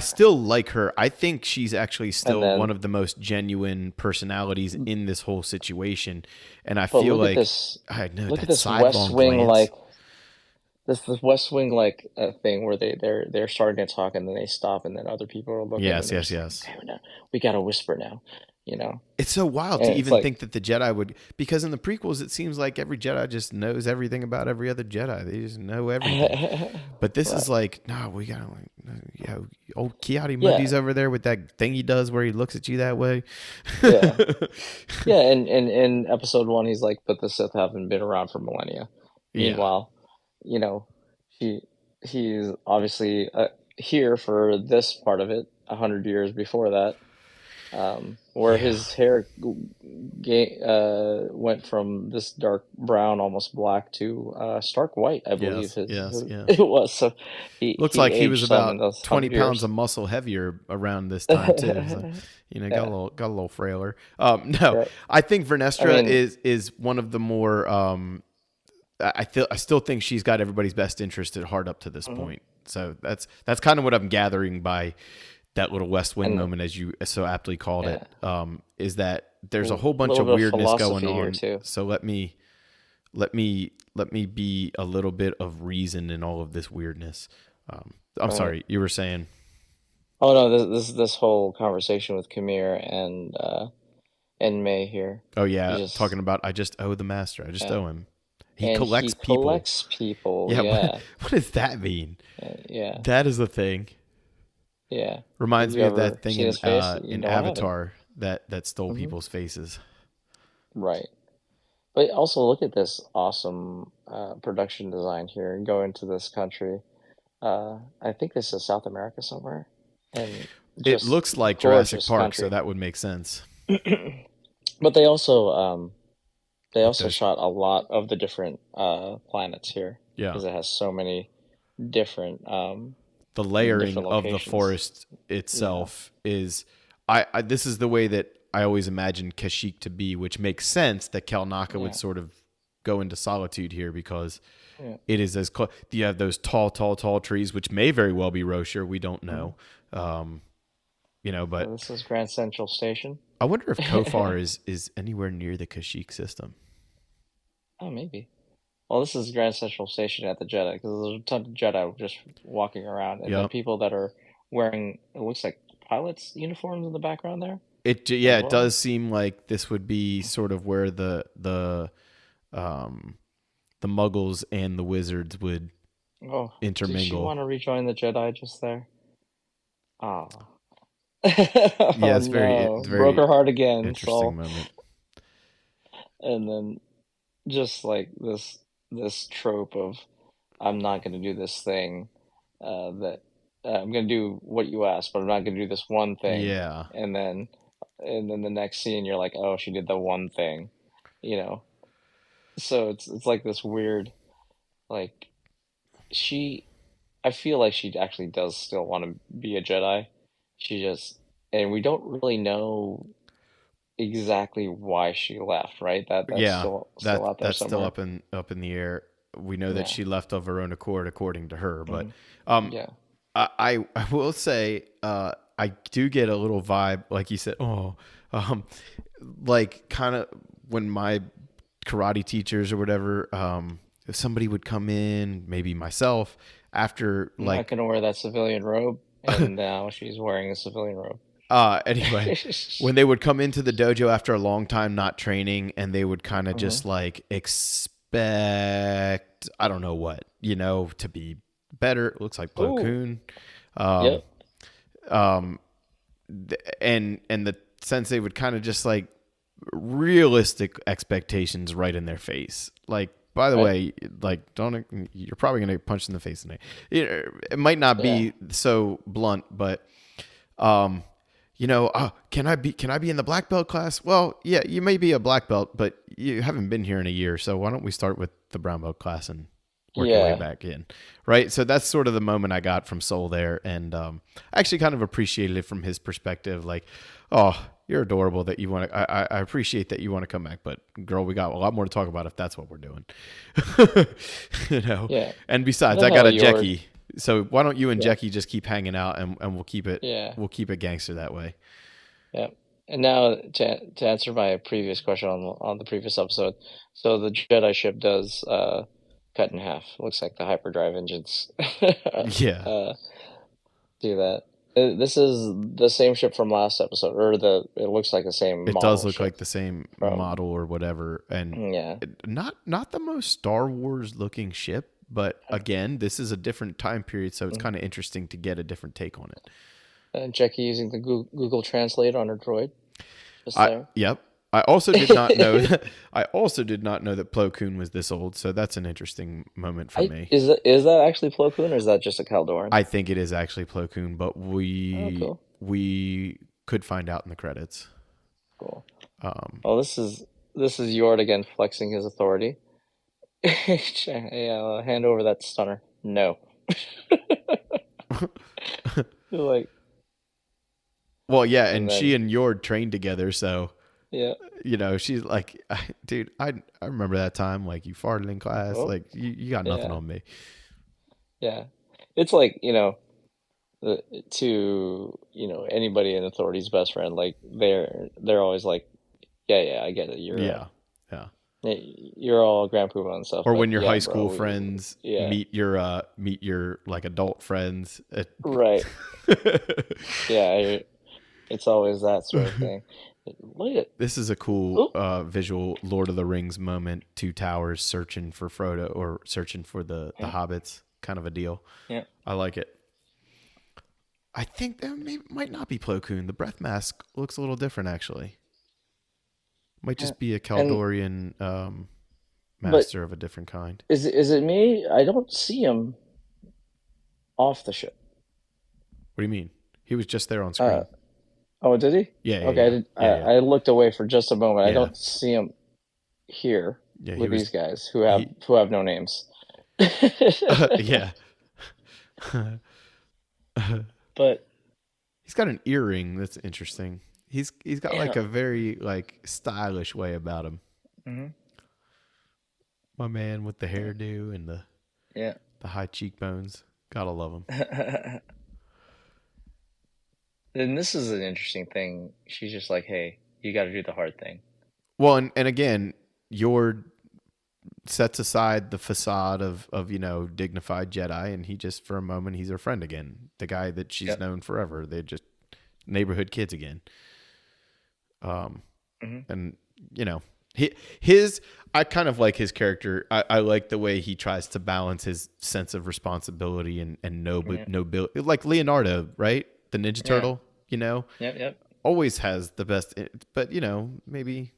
still like her. I think she's actually and still one then of the most genuine personalities in this whole situation. And I but feel like I know look at that this West sidelong Wing glance. like this West Wing like thing where they're starting to talk and then they stop and then other people are looking and Yes, they're yes, just like yes. okay we gotta whisper now, you know, It's so wild to and it's even like think that the Jedi would, because in the prequels it seems like every Jedi just knows everything about every other Jedi. They just know everything. But this is right. like, no, we gotta like, old Kiadi Yeah, Mundi's over there with that thing he does where he looks at you that way. yeah, yeah. And in episode one, he's like, "But the Sith haven't been around for millennia." Yeah, Meanwhile, you know, he he's obviously here for this part of it, 100 years before that, where yeah, his hair went from this dark brown, almost black, to stark white, I believe yes, yes, yeah. it was. So Looks he like he was aged some in about those 20 hundred pounds of years. muscle heavier around this time too. So, Yeah, got a little frailer. No, right. I think I Vernestra mean, is one of the more. I still think she's got everybody's best interest at heart up to this mhm. point. So that's kind of what I'm gathering by that little West Wing And moment, as you so aptly called yeah, it. Is that there's a a whole bunch little of bit of weirdness going philosophy here on. too. So let me be a little bit of reason in all of this weirdness. I'm Right. sorry, you were saying. Oh no, this whole conversation with Kamir and May here. Oh He yeah, just talking about I just owe the master. I just yeah. owe him. He And he collects people. collects people. Yeah, Yeah. what does that mean? Yeah. That is the thing. Yeah. Have Reminds you me of that ever thing seen his face? You in know I haven't. Avatar that stole Hmm. people's faces. Right. But also look at this awesome production design here and go into this country. I think this is South America somewhere. And It just looks like Jurassic gorgeous Park, so country. that would make sense. But they also They with also those. shot a lot of the different planets here Yeah, because it has so many different the layering different of the locations. forest Yeah. itself is. I this is the way that I always imagined Kashyyyk to be, which makes sense that Kalnaka would Yeah. sort of go into solitude here because Yeah. it is as close. You have those tall trees, which may very well be Rocher. We don't Hmm. know. Um, So but this is Grand Central Station. I wonder if Kofar is anywhere near the Kashyyyk system. Oh, maybe. Well, this is Grand Central Station at the Jedi because there's a ton of Jedi just walking around, and then Yep. people that are wearing it looks like pilots' uniforms in the background there Yeah, as it well. does seem like this would be sort of where um the Muggles and the Wizards would Oh, did she intermingle. want to rejoin the Jedi just there? Oh. Yeah, Oh it's no, broke very her heart again, interesting Saul. moment. And then just like this trope of I'm not going to do this thing that I'm going to do what you asked, but I'm not going to do this one thing. Yeah. And then the next scene you're like, oh, she did the one thing, you know. So it's like this weird like she I feel like she actually does still want to be a Jedi. She just and we don't really know exactly why she left, right? That's Yeah, still out there that's still somewhere. up in the air. We know that Yeah. she left of her own accord, according to her. But Hmm. um, Yeah. I will say I do get a little vibe, like you said. Um, like kind of when my karate teachers or whatever, if somebody would come in, maybe myself, after I'm not like gonna wear that civilian robe, and now she's wearing a civilian robe. anyway, when they would come into the dojo after a long time not training, and they would kind of Hmm. just like expect, I don't know what, to be better. It looks like Plo Ooh. Koon. Um, Yep. um, and the sensei would kind of just like realistic expectations right in their face. Like, by the Right. way, like, you're probably going to punch in the face tonight. It might not Yeah. be so blunt, but, um, can I be in the black belt class? Well, yeah, you may be a black belt, but you haven't been here in a year. So why don't we start with the brown belt class and work your way Yeah. back in, right? So that's sort of the moment I got from Soul there, and I actually kind of appreciated it from his perspective. Like, oh, you're adorable that you want to. I appreciate that you want to come back, but girl, we got a lot more to talk about if that's what we're doing. Yeah. And besides, The I got hell, a Yord. Jackie. So why don't you and Yeah. Jackie just keep hanging out, and we'll keep it Yeah. gangster that way. Yeah. And now to answer my previous question on the previous episode, so the Jedi ship does cut in half. Looks like the hyperdrive engines Yeah. uh do that. This is the same ship from last episode, or it looks like the same It does model look like ship the same from model or whatever, and yeah. not the most Star Wars looking ship, but again, this is a different time period, so it's Mhm. kind of interesting to get a different take on it. Jackie using the Google Translate on her droid, just I there. Yep. I also did not know I also did not know that Plo Koon was this old, so that's an interesting moment for me. Is that actually Plo Koon or is that just a Caldoran? I think it is actually Plo Koon, but Oh, cool, we could find out in the credits. cool. Um, Well, this is Yord again flexing his authority. Yeah, hand over that stunner. No. You're like, well, yeah, and and she then and Yord trained together, so yeah. she's like, dude, I remember that time, like you farted in class, Oh, like you got nothing yeah, on me. yeah. It's like, to anybody in authority's best friend, like they're always like, yeah, I get it. Yeah, yeah. You're all Grand Poobah and stuff, Or but when your yeah, high bro, school friends yeah, meet your like adult friends. right, yeah. It's always that sort of thing. Look at This is a cool oh visual Lord of the Rings moment. Two towers searching for Frodo or searching for the yeah, hobbits, kind of a deal. yeah. I like it. I think that might not be Plo Koon. The breath mask looks a little different, actually. Might Yeah. just be a And Kaldorian but master of a different kind. is it me? I don't see him off the ship. What do you mean? He was just there on Uh, screen. oh, did he? Yeah, yeah, Okay, yeah, yeah, yeah, I looked away for just a moment. I yeah. don't see him. here Yeah, with these guys who he have no names. yeah. But He's got an earring that's interesting. He's got like yeah, a very like stylish way about him. Hmm. My man with the hairdo and Yeah. the high cheekbones. Gotta love him. And this is an interesting thing. She's just like, hey, you got to do the hard thing. Well, and again, your sets aside the facade of dignified Jedi, and he just for a moment he's her friend again, the guy that she's Yep. known forever. They're just neighborhood kids again. Hmm. And his I kind of like his character. I like the way he tries to balance his sense of responsibility and Yeah. nobility, like Leonardo, right? The Ninja Yeah. Turtle, Yep. Yep. always has the best, but maybe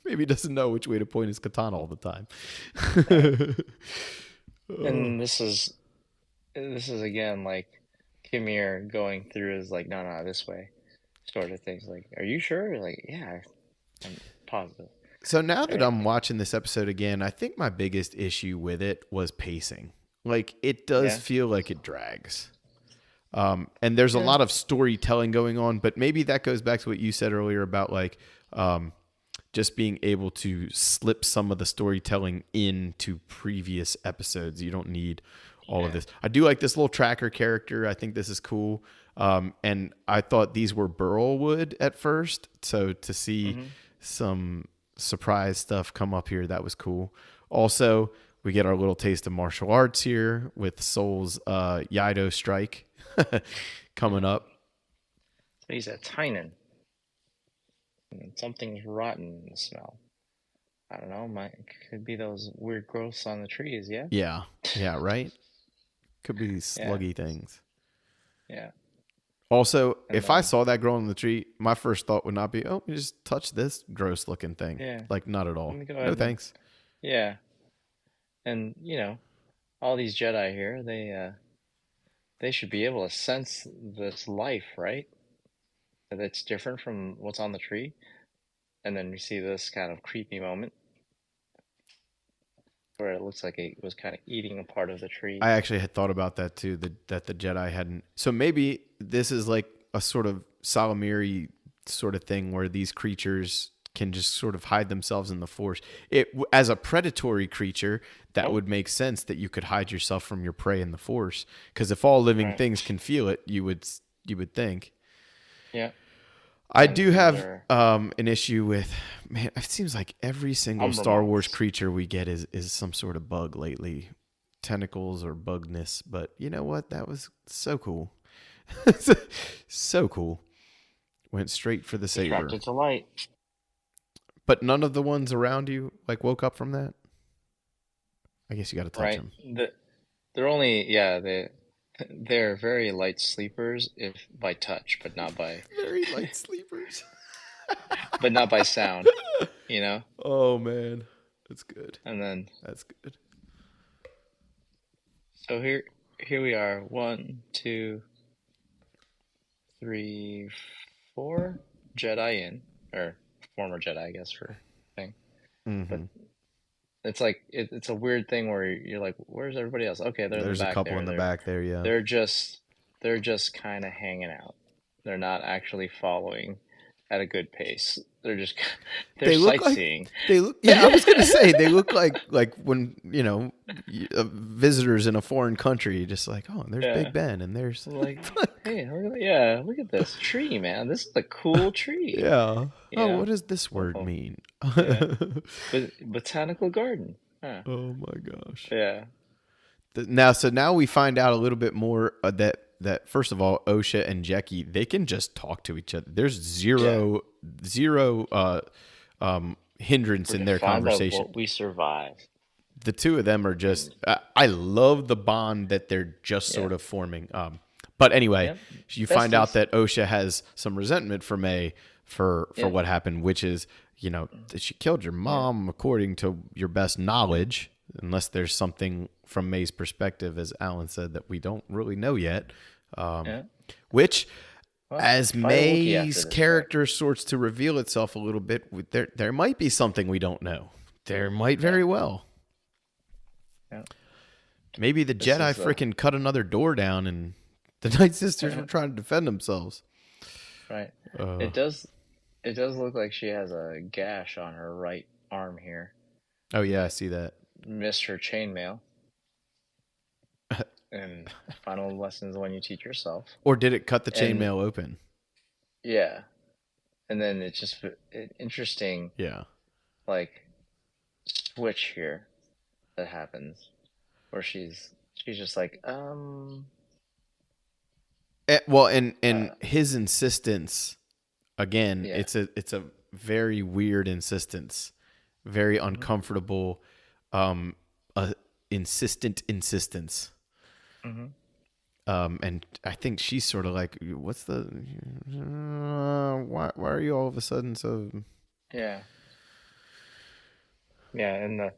maybe doesn't know which way to point his katana all the time. And this is again like Kimir going through is like, no, this way, sort of things. Like, are you sure? You're like, yeah, I'm positive. So now that Right? I'm watching this episode again, I think my biggest issue with it was pacing. Like it does Yeah. feel like it drags. And there's a Yeah. lot of storytelling going on, but maybe that goes back to what you said earlier about like just being able to slip some of the storytelling into previous episodes. You don't need all of Yeah. this. I do like this little tracker character. I think this is cool. And I thought these were Burlwood at first. So to see Hmm. some surprise stuff come up here, that was cool. Also, we get our little taste of martial arts here with Soul's Yaido strike coming up. So he's at Tynan. And something's rotten in the smell. I don't know. Could be those weird growths on the trees. Yeah. Yeah, right? Could be Yeah. sluggy things. Yeah. Also, And if I then saw that growing on the tree, my first thought would not be, oh, you just touch this gross looking thing. yeah, Like, not at all. let me go No ahead and thanks. yeah. And all these Jedi here, they should be able to sense this life, right? That it's different from what's on the tree. And then we see this kind of creepy moment where it looks like it was kind of eating a part of the tree. I actually had thought about that too, that the Jedi hadn't. So maybe this is like a sort of Salamiri sort of thing where these creatures can just sort of hide themselves in the Force. As a predatory creature, that would make sense that you could hide yourself from your prey in the Force. Because if all living Right. things can feel it, you would think. Yeah. I And do have they're an issue with, man, it seems like every single Star Wars Umbramonks. creature we get is some sort of bug lately. Tentacles or bugness. But you know what? That was so cool. So cool. Went straight for the saber. Attracted to light. But none of the ones around you like woke up from that? I guess you got to touch Right. them. They're only they're very light sleepers if by touch, but not by Very light sleepers. sound, Oh, man. That's good. And then That's good. so here we are. 1, 2, 3, 4 Jedi in, or former Jedi, I guess, for thing. Mm-hmm. It's like it's a weird thing where you're like, where's everybody else? Okay, they're There's in the a back couple there. in the back there, yeah. They're just kind of hanging out. They're not actually following at a good pace. They're just they're They look sightseeing. yeah, I was gonna say they look like when visitors in a foreign country, just like, oh, there's Yeah. Big Ben and there's Like, hey, look at this tree, man. This is a cool tree. yeah. You Oh, know? what does this word Oh, mean? yeah. Botanical garden. Huh. Oh my gosh. Yeah. Now we find out a little bit more that first of all, Osha and Jeki, they can just talk to each other. There's zero hindrance in their conversation. What we survive. The two of them are just I love the bond that they're just sort of forming. But anyway, Yep. you find out Besties. that Osha has some resentment for May for Yeah. what happened, which is, that she killed your mom according to your best knowledge, unless there's something from May's perspective, as Alan said, that we don't really know yet. Yeah. Which Well, as find a Wookiee May's after this, Jack. character sorts to reveal itself a little bit, there might be something we don't know. There might very Yeah. well. Yeah. Maybe the This Jedi is freaking cut another door down and the Night Sisters were trying to defend themselves. right. Uh, It does. It does look like she has a gash on her right arm here. oh, yeah, I see that. Missed her chainmail. And final lesson is the one you teach yourself. Or did it cut the And- chainmail open? Yeah. And then it's just an interesting, Yeah. like, switch here that happens, where she's just like, Well, and his insistence, again, Yeah. it's a very weird insistence, very uncomfortable, insistent insistence. Mhm. And I think she's sort of like, what's the, why are you all of a sudden so, yeah, and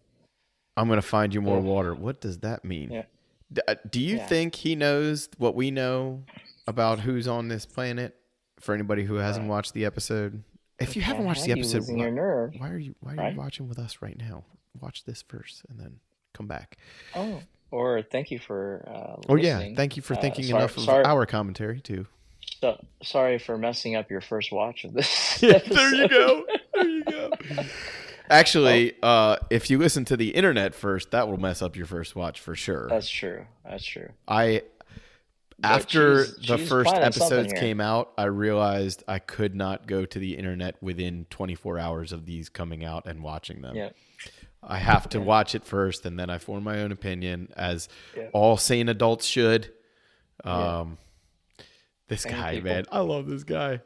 I'm going to find you more water. What does that mean? Yeah. Do you Yeah. think he knows what we know about who's on this planet? For anybody who hasn't Right. watched the episode, if you haven't can't watched the have you episode, losing your nerve, why are you right? watching with us right now? Watch this first and then come back. Oh, or thank you for Oh yeah, listening. thank you for thinking sorry- enough of sorry- our commentary too. So, sorry for messing up your first watch of this. Yeah, there you go. There you go. Actually, Oh. if you listen to the internet first, that will mess up your first watch for sure. That's true. After she's- the she's first planning something episodes here. came out, I realized I could not go to the internet within 24 hours of these coming out and watching them. Yeah. I have to watch it first, and then I form my own opinion, as Yeah. all sane adults should. This Sane guy, people. man, I love this guy.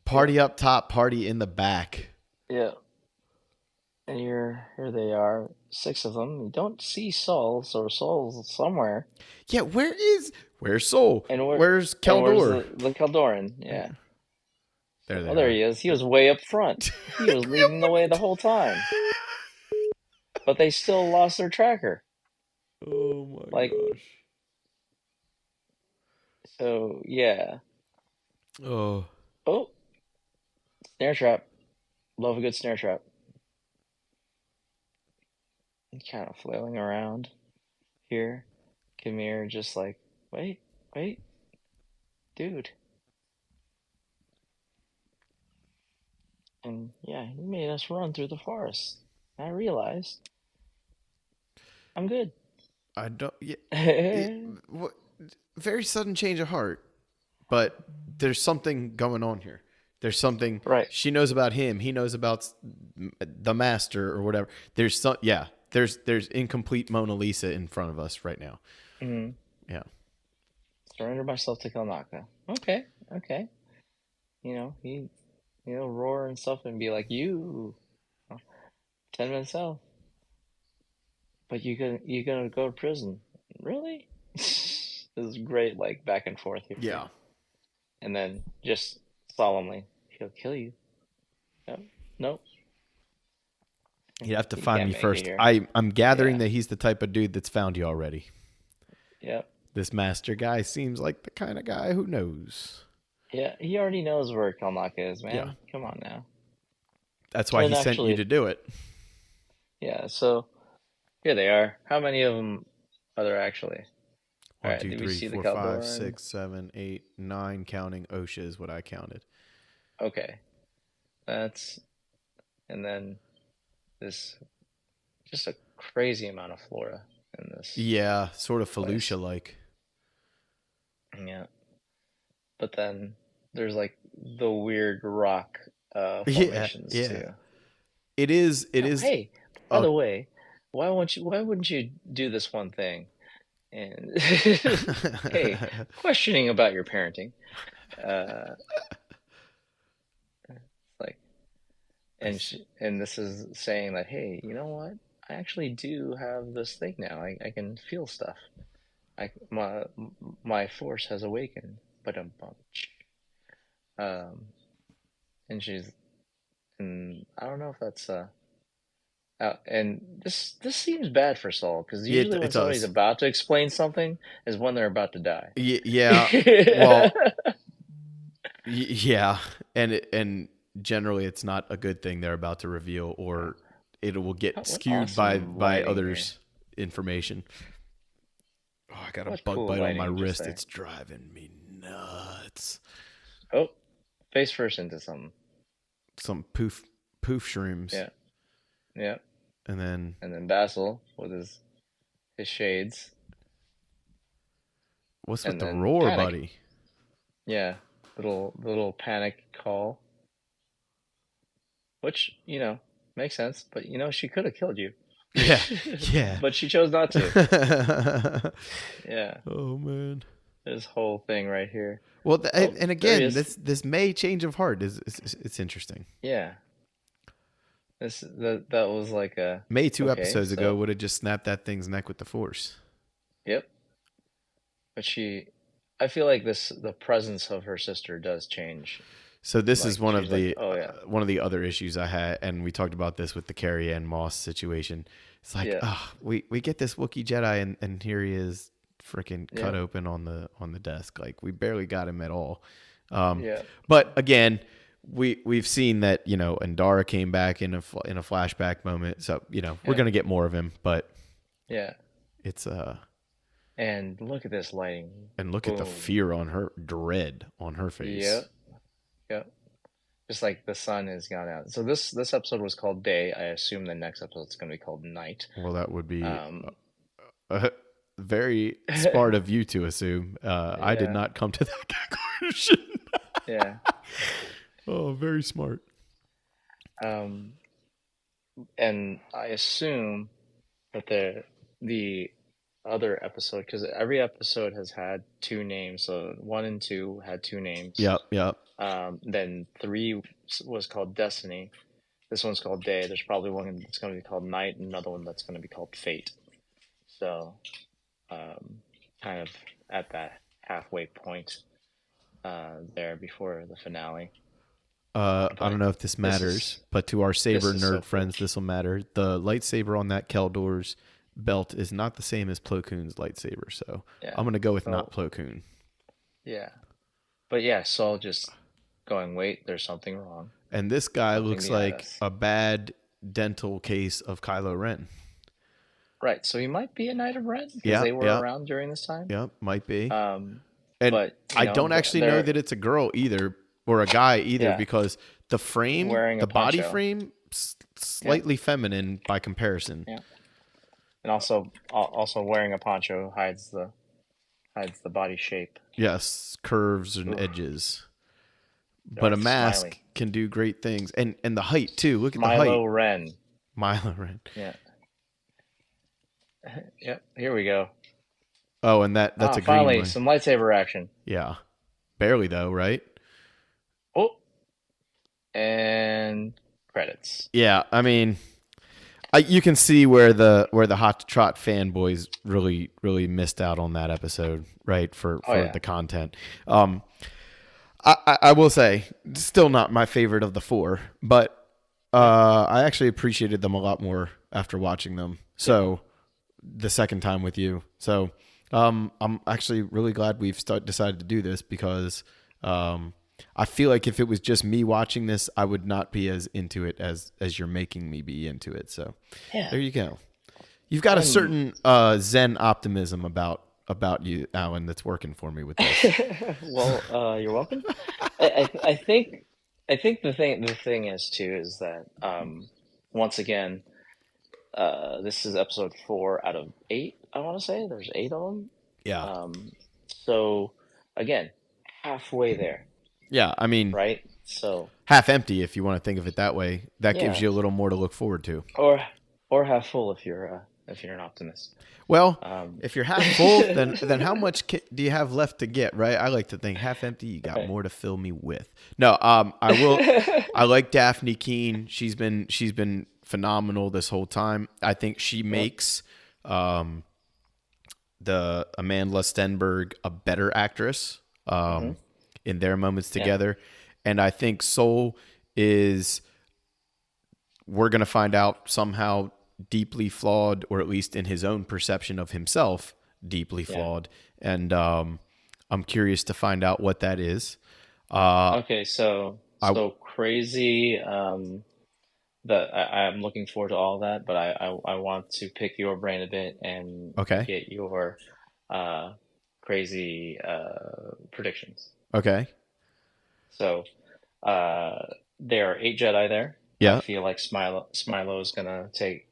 Party up top, party in the back. Yeah. And here they are, 6 of them. You don't see Saul, so Saul's somewhere. Yeah, where's Soul? And Where's and Keldor? where's the Keldoran? Yeah. There they Oh, there are. he is. He was way up front. He was leading the way the whole time. But they still lost their tracker. Oh my Like- gosh. So, yeah. Oh. Oh. Snare trap. Love a good snare trap. Kind of flailing around here. Kamir just like, wait. Dude. And yeah, he made us run through the forest. I realized. I'm good. I don't. What? Very sudden change of heart, but there's something going on here. There's something. Right. She knows about him. He knows about the master or whatever. There's some. Yeah. There's incomplete Mona Lisa in front of us right now. Mm-hmm. Yeah. Surrender myself to Kalnaka. Okay. He'll roar and stuff and be like, you 10 minutes out. But you're gonna go to prison. Really? This is great, like back and forth here. Yeah. And then just solemnly, he'll kill you. Nope. You'd have to You find can't me make it first. here. I'm gathering Yeah. that he's the type of dude that's found you already. Yep. This master guy seems like the kind of guy who knows. Yeah, he already knows where Kalnaka is, man. Yeah. Come on now. That's why And he sent you actually- to do it. Yeah, so here they are. How many of them are there actually? 1, Alright, 2, did we 3, see the 4, 5, Caldoran? 6, 7, 8, 9, counting OSHA is what I counted. Okay. And then this, just a crazy amount of flora in this. Yeah, sort of Felucia like. Yeah. But then there's like the weird rock Yeah, formations yeah. too. It is. Hey, by Oh. the way, why wouldn't you do this one thing? And hey, questioning about your parenting. Like, and this is saying that, hey, you know what? I actually do have this thing now. I can feel stuff. My force has awakened. But and I don't know if that's and this seems bad for Saul, because Yeah, usually it when somebody's does. about to explain something is when they're about to die. Yeah. Well, Yeah, and generally it's not a good thing they're about to reveal, or it will get What skewed awesome by lighting here. others' information. Oh, I got a What bug cool bite on my lighting just wrist. there. It's driving me nuts. Oh, face first into something. Some poof shrooms. Yeah, yeah. And then And then Basil with his shades, what's with and the then roar, Panic. buddy? Yeah, little Panic call, which makes sense. But she could have killed you. Yeah, yeah. But she chose not to. Yeah, Oh man. this whole thing right here. Well, Oh, and there he again, is. this May change of heart is it's interesting. Yeah, that was like a May 2 okay. episodes ago So would have just snapped that thing's neck with the force. yep. But I feel like the presence of her sister does change. So this Like is one of she's like, the oh yeah, other issues I had, and we talked about this with the Carrie Ann Moss situation. It's like, yeah, we get this Wookiee Jedi, and here he is, freaking cut yeah, open on the desk. Like we barely got him at all. Um, yeah, but again, we've seen that Andara came back in a flashback moment, so we're yeah, gonna get more of him. But yeah. it's And look at this lighting. and look at the Boom. fear on her, dread on her face. Yep, yep. Just like the sun has gone out. So this episode was called Day. I assume the next episode's going to be called Night. Well, that would be Um, very smart of you to assume. I did yeah, not come to that conclusion. yeah. Oh, very smart. Um, and I assume that the other episode, because every episode has had two names. So 1 and 2 had two names. Yep. Then 3 was called Destiny. This one's called Day. There's probably one that's going to be called Night, and another one that's going to be called Fate. So, kind of at that halfway point there before the finale. I don't know if this matters, but to our Saber is nerd so friends, this will matter. The lightsaber on that Keldor's belt is not the same as Plo Koon's lightsaber, so Yeah. I'm going to go with So, not Plo Koon. yeah. But yeah, Saul just going, wait, there's something wrong. And this guy Something looks behind like us. a bad dental case of Kylo Ren. Right, so he might be a Knight of Ren because Yeah, they were yeah. around during this time. Yep, might be. And And I don't actually know that it's a girl either, or a guy either, Yeah. because the frame, Wearing a the body poncho. frame, slightly feminine by comparison. Yeah. And also wearing a poncho hides the body shape. Yes, curves and edges. But a Darth mask Smiley. can do great things, and the height too. Look at the Milo height. Ren. Milo Ren. Yeah. Yep. Here we go. Oh, and that's a green finally one. some lightsaber action. Yeah, barely though, right? Oh, and credits. Yeah, I mean, you can see where the Hot to Trot fanboys really missed out on that episode, right? For yeah. the content. I will say, still not my favorite of the 4, but I actually appreciated them a lot more after watching them. So the second time with you. So I'm actually really glad we've decided to do this, because I feel like if it was just me watching this, I would not be as into it as you're making me be into it. So there you go. You've got a certain Zen optimism about you, Alan, that's working for me with this. Well, you're welcome. I think the thing is too is that once again, this is episode 4 out of 8. I want to say there's 8 of them. Yeah. So again, halfway there. Yeah, I mean, right? So half empty, if you want to think of it that way. That gives you a little more to look forward to. Or half full if you're an optimist. Well, if you're half full, then how much do you have left to get? Right? I like to think half empty. You got more to fill me with. No, I will. I like Daphne Keene. She's been phenomenal this whole time. I think she makes the Amandla Stenberg a better actress. In their moments together. And I think Soul is, we're going to find out, somehow deeply flawed, or at least in his own perception of himself, deeply flawed. And I'm curious to find out what that is. Uh, Okay, so I crazy. That I'm looking forward to all that, but I want to pick your brain a bit and okay, get your uh crazy predictions. okay, So uh there are 8 Jedi there. I yeah, feel like Smilo is gonna take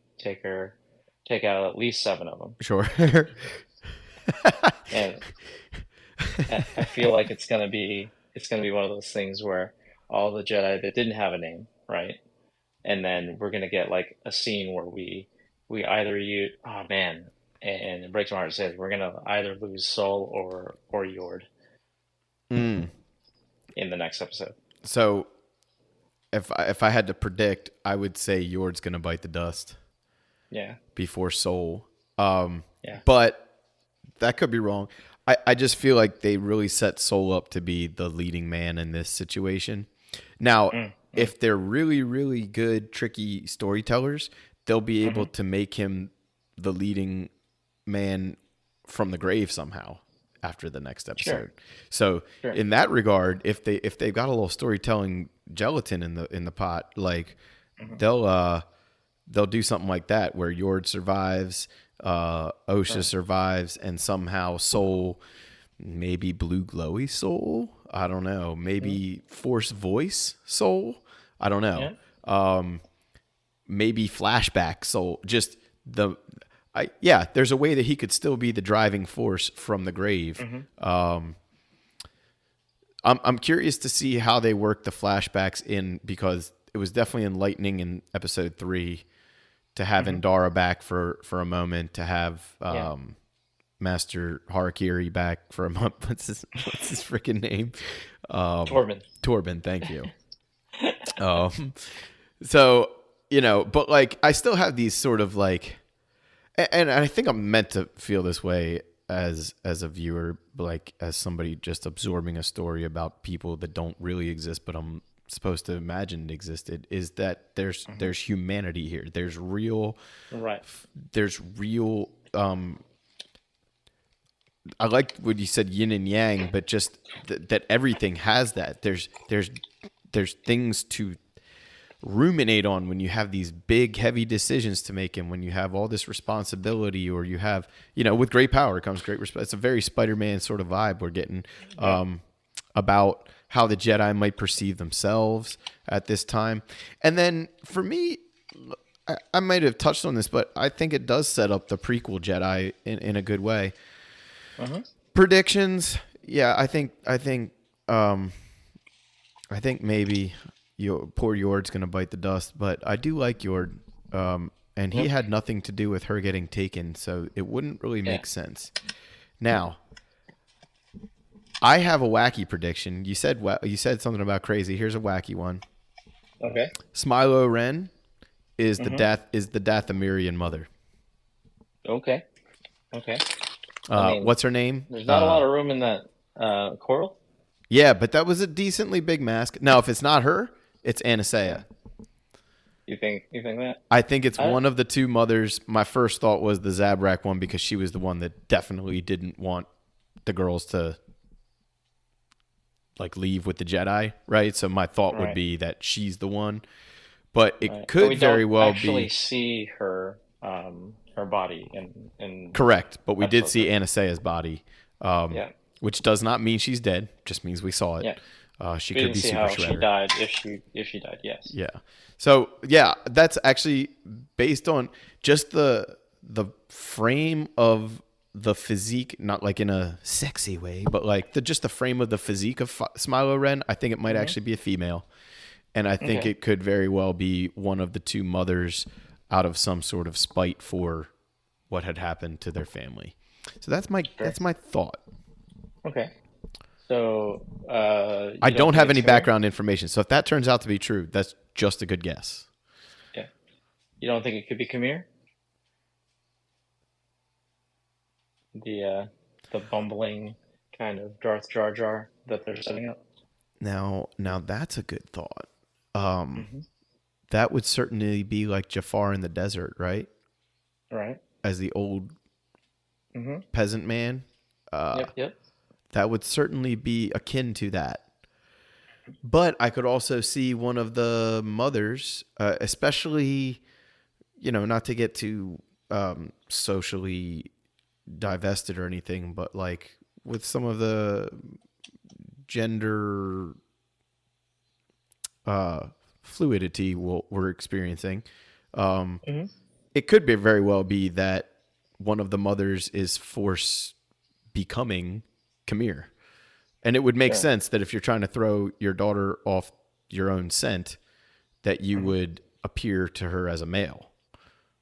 out at least 7 of them, sure. and I feel like it's gonna be one of those things where all the Jedi that didn't have a name, right? And then we're gonna get like a scene where we either use oh man, and it breaks my heart to say this, we're gonna either lose Soul or Yord Mm. in the next episode. So if I had to predict, I would say Yord's gonna bite the dust Yeah, before Soul. Um, yeah. but that could be wrong. I just feel like they really set Soul up to be the leading man in this situation. Now, Mm, mm, if they're really, really good, tricky storytellers, they'll be able hmm. to make him the leading man from the grave somehow after the next Sure, episode. So sure. in that regard, if they've got a little storytelling gelatin in the pot, like Hmm. they'll uh they'll do something like that where Yord survives, Osha Right. survives, and somehow Soul, maybe blue glowy Soul, I don't know, Mm, maybe Force voice Soul, I don't know, yeah. maybe flashback Soul, just the. Yeah, there's a way that he could still be the driving force from the grave. Hmm. I'm curious to see how they work the flashbacks in, because it was definitely enlightening in episode 3 to have Hmm. Indara back for a moment, to have Yeah. Master Harakiri back for a month. What's his freaking name? Torben. Torben, thank you. Um, so but like I still have these sort of like, and I think I'm meant to feel this way as a viewer, like as somebody just absorbing a story about people that don't really exist, but I'm supposed to imagine existed, is that Hmm. there's humanity here. Right. There's real I like what you said, yin and yang, but just that everything has that. There's things to ruminate on when you have these big, heavy decisions to make, and when you have all this responsibility, or you have, with great power comes great responsibility. It's a very Spider-Man sort of vibe we're getting, Yeah. about how the Jedi might perceive themselves at this time. And then for me, I might have touched on this, but I think it does set up the prequel Jedi in a good way. Hmm. Predictions, yeah, I think maybe poor Yord's gonna bite the dust, but I do like Yord, and he Yep. had nothing to do with her getting taken, so it wouldn't really Yeah. make sense. Now, I have a wacky prediction. You said something about crazy. Here's a wacky one. Okay. Smilo Ren is the Hmm. Dathomirian mother. Okay. Okay. I mean, What's her name? there's not a lot of room in that coral. Yeah, but that was a decently big mask. Now, if it's not her, it's Yeah. Anastasia. You think that? I think it's I one of the two mothers. My first thought was the Zabrak one, because she was the one that definitely didn't want the girls to like leave with the Jedi, right? So my thought would right. be that she's the one, but it Right. But could we very don't well actually be see her body in correct. But we did episode see 3. Anastasia's body, um, Yeah. which does not mean she's dead. Just means we saw it. Yeah. She We could didn't be see super how she shredder. died if she died. Yes. Yeah. So yeah, that's actually based on just the frame of the physique, not like in a sexy way, but like just the frame of the physique of Smilo Ren. I think it might Hmm. actually be a female, and I think Okay. it could very well be one of the two mothers out of some sort of spite for what had happened to their family. So that's my Sure. thought. Okay. So I you don't don't think have it's any Khmer? background information, so if that turns out to be true, that's just a good guess. Yeah. You don't think it could be Khmer? The bumbling kind of Darth Jar Jar that they're setting up. Now that's a good thought. Um, Hmm. that would certainly be like Jafar in the desert, right? Right. As the old Hmm. peasant man. Yep. Yep. That would certainly be akin to that. But I could also see one of the mothers, especially, not to get too socially divested or anything, but like with some of the gender fluidity we're experiencing, Hmm. it could very well be that one of the mothers is force becoming Camille. And it would make Sure. sense that if you're trying to throw your daughter off your own scent, that you Hmm. would appear to her as a male.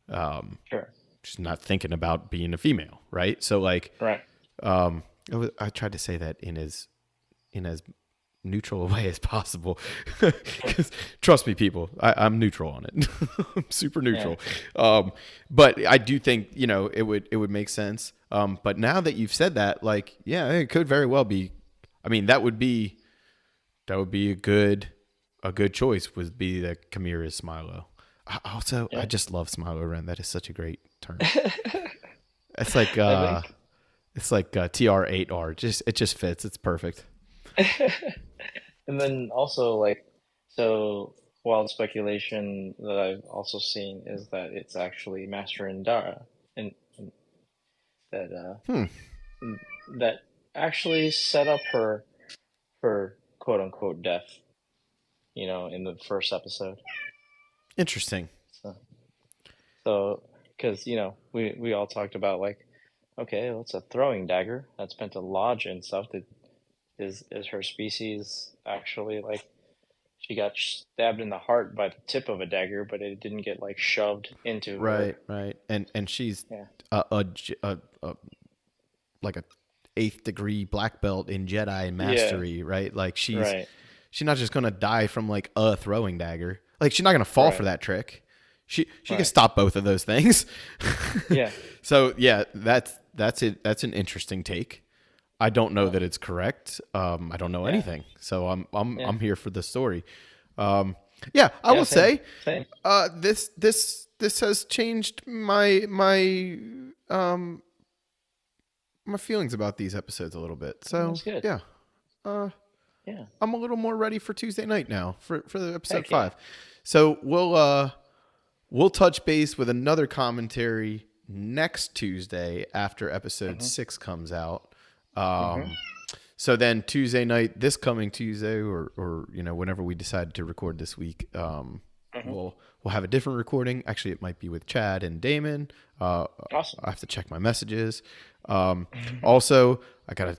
Sure. She's not thinking about being a female, right? So like, Right. I tried to say that in as neutral a way as possible. Because trust me, people, I'm neutral on it. I'm super Yeah. neutral. But I do think it would make sense. But now that you've said that, like, yeah, it could very well be. I mean, that would be a good choice. Would be that Camille is Smilo. I Yeah. just love Smilo Ren. That is such a great term. It's like I think. TR8R. It just fits. It's perfect. And then also like, so wild speculation that I've also seen is that it's actually Master Indara, and that Hmm. that actually set up her quote unquote death, in the first episode. Interesting. So so because we all talked about like, okay, well, it's a throwing dagger that's meant to lodge and stuff. That is her species actually like she got stabbed in the heart by the tip of a dagger, but it didn't get like shoved into her. Right. Right. And she's Yeah. a like a eighth degree black belt in Jedi Yeah. mastery. Right. Like Right. she's not just gonna die from like a throwing dagger. Like she's not gonna fall for Right. that trick. She can Right. stop both of those things. Yeah. So yeah, that's it. That's an interesting take. I don't know Yeah. that it's correct. I don't know Yeah. anything, so I'm Yeah. I'm here for the story. Um, yeah, I Yeah. will Same. say Same. this has changed my feelings about these episodes a little bit. So That's good. yeah, uh, Yeah. I'm a little more ready for Tuesday night now for the episode Heck yeah. 5. So we'll touch base with another commentary next Tuesday after episode Hmm. 6 comes out. Hmm. So then Tuesday night, this coming Tuesday, or whenever we decide to record this week, Hmm. we'll have a different recording. Actually, it might be with Chad and Damon. Awesome. I have to check my messages. Also, I gotta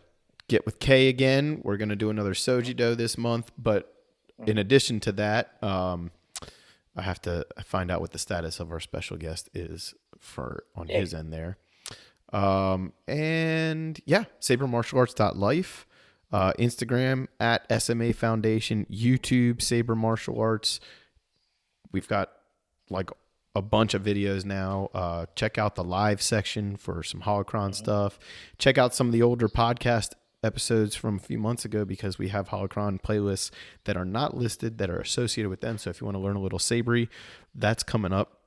get with Kay again. We're gonna do another Soji Do this month, but in addition to that, I have to find out what the status of our special guest is on Yeah. his end there. And yeah, sabermartialarts.life, Instagram at SMA Foundation, YouTube, Saber Martial Arts. We've got like a bunch of videos now. Check out the live section for some Holocron stuff. Check out some of the older podcast episodes from a few months ago because we have Holocron playlists that are not listed that are associated with them. So if you want to learn a little Sabery, that's coming up.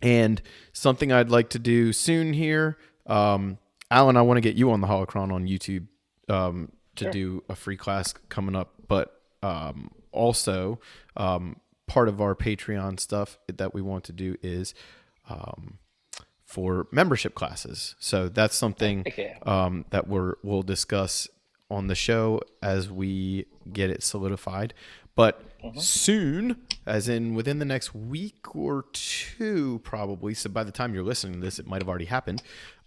And something I'd like to do soon here, Alan, I want to get you on the Holocron on YouTube to Sure. do a free class coming up. But also, part of our Patreon stuff that we want to do is for membership classes. So that's something Heck yeah. that we'll discuss on the show as we get it solidified. But soon, as in within the next week or two, probably. So by the time you're listening to this, it might have already happened.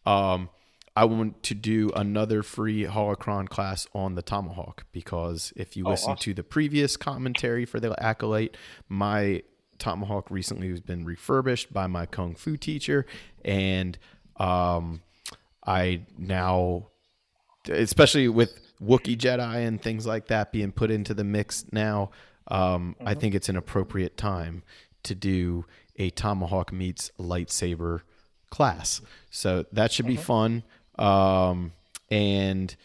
I want to do another free Holocron class on the Tomahawk because if you Oh, listen awesome. to the previous commentary for the Acolyte, my Tomahawk recently has been refurbished by my Kung Fu teacher. And I now, especially with Wookiee Jedi and things like that being put into the mix now, I think it's an appropriate time to do a Tomahawk meets lightsaber class. So that should be fun. And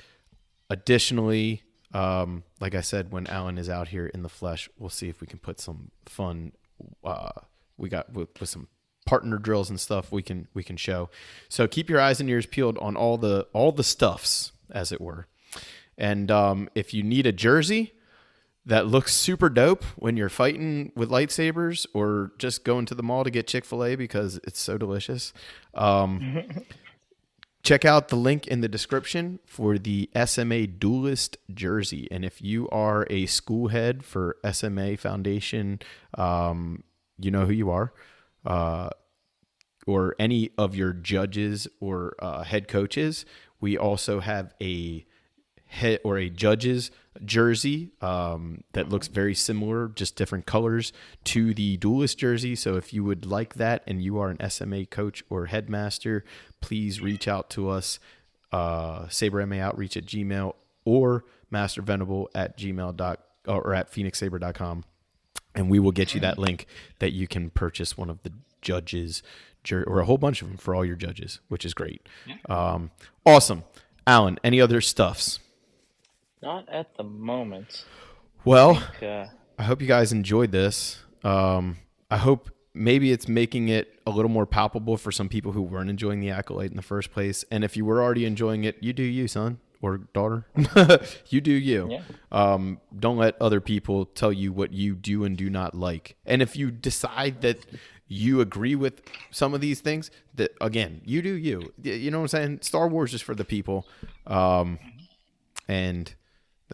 additionally, like I said, when Alan is out here in the flesh, we'll see if we can put some fun. We got with some partner drills and stuff we can show. So keep your eyes and ears peeled on all the stuffs, as it were. And if you need a jersey, that looks super dope when you're fighting with lightsabers or just going to the mall to get Chick-fil-A because it's so delicious. Check out the link in the description for the SMA Duelist jersey. And if you are a school head for SMA Foundation, you know who you are, or any of your judges or head coaches. We also have a head or a judge's jersey that looks very similar, just different colors to the Duelist jersey. So if you would like that and you are an SMA coach or headmaster, please reach out to us, sabermaoutreach@gmail or mastervenable@gmail.com or at phoenixsaber.com. And we will get you that link that you can purchase one of the judges or a whole bunch of them for all your judges, which is great. Awesome. Alan, any other stuffs? Not at the moment. Well, I I hope you guys enjoyed this. I hope maybe it's making it a little more palpable for some people who weren't enjoying the Acolyte in the first place. And if you were already enjoying it, you do you, son or daughter. You do you. Yeah. Don't let other people tell you what you do and do not like. And if you decide that you agree with some of these things, that again, you do you. You know what I'm saying? Star Wars is for the people. And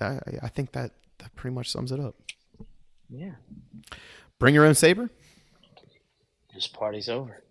I think that pretty much sums it up. Yeah. Bring your own saber. This party's over.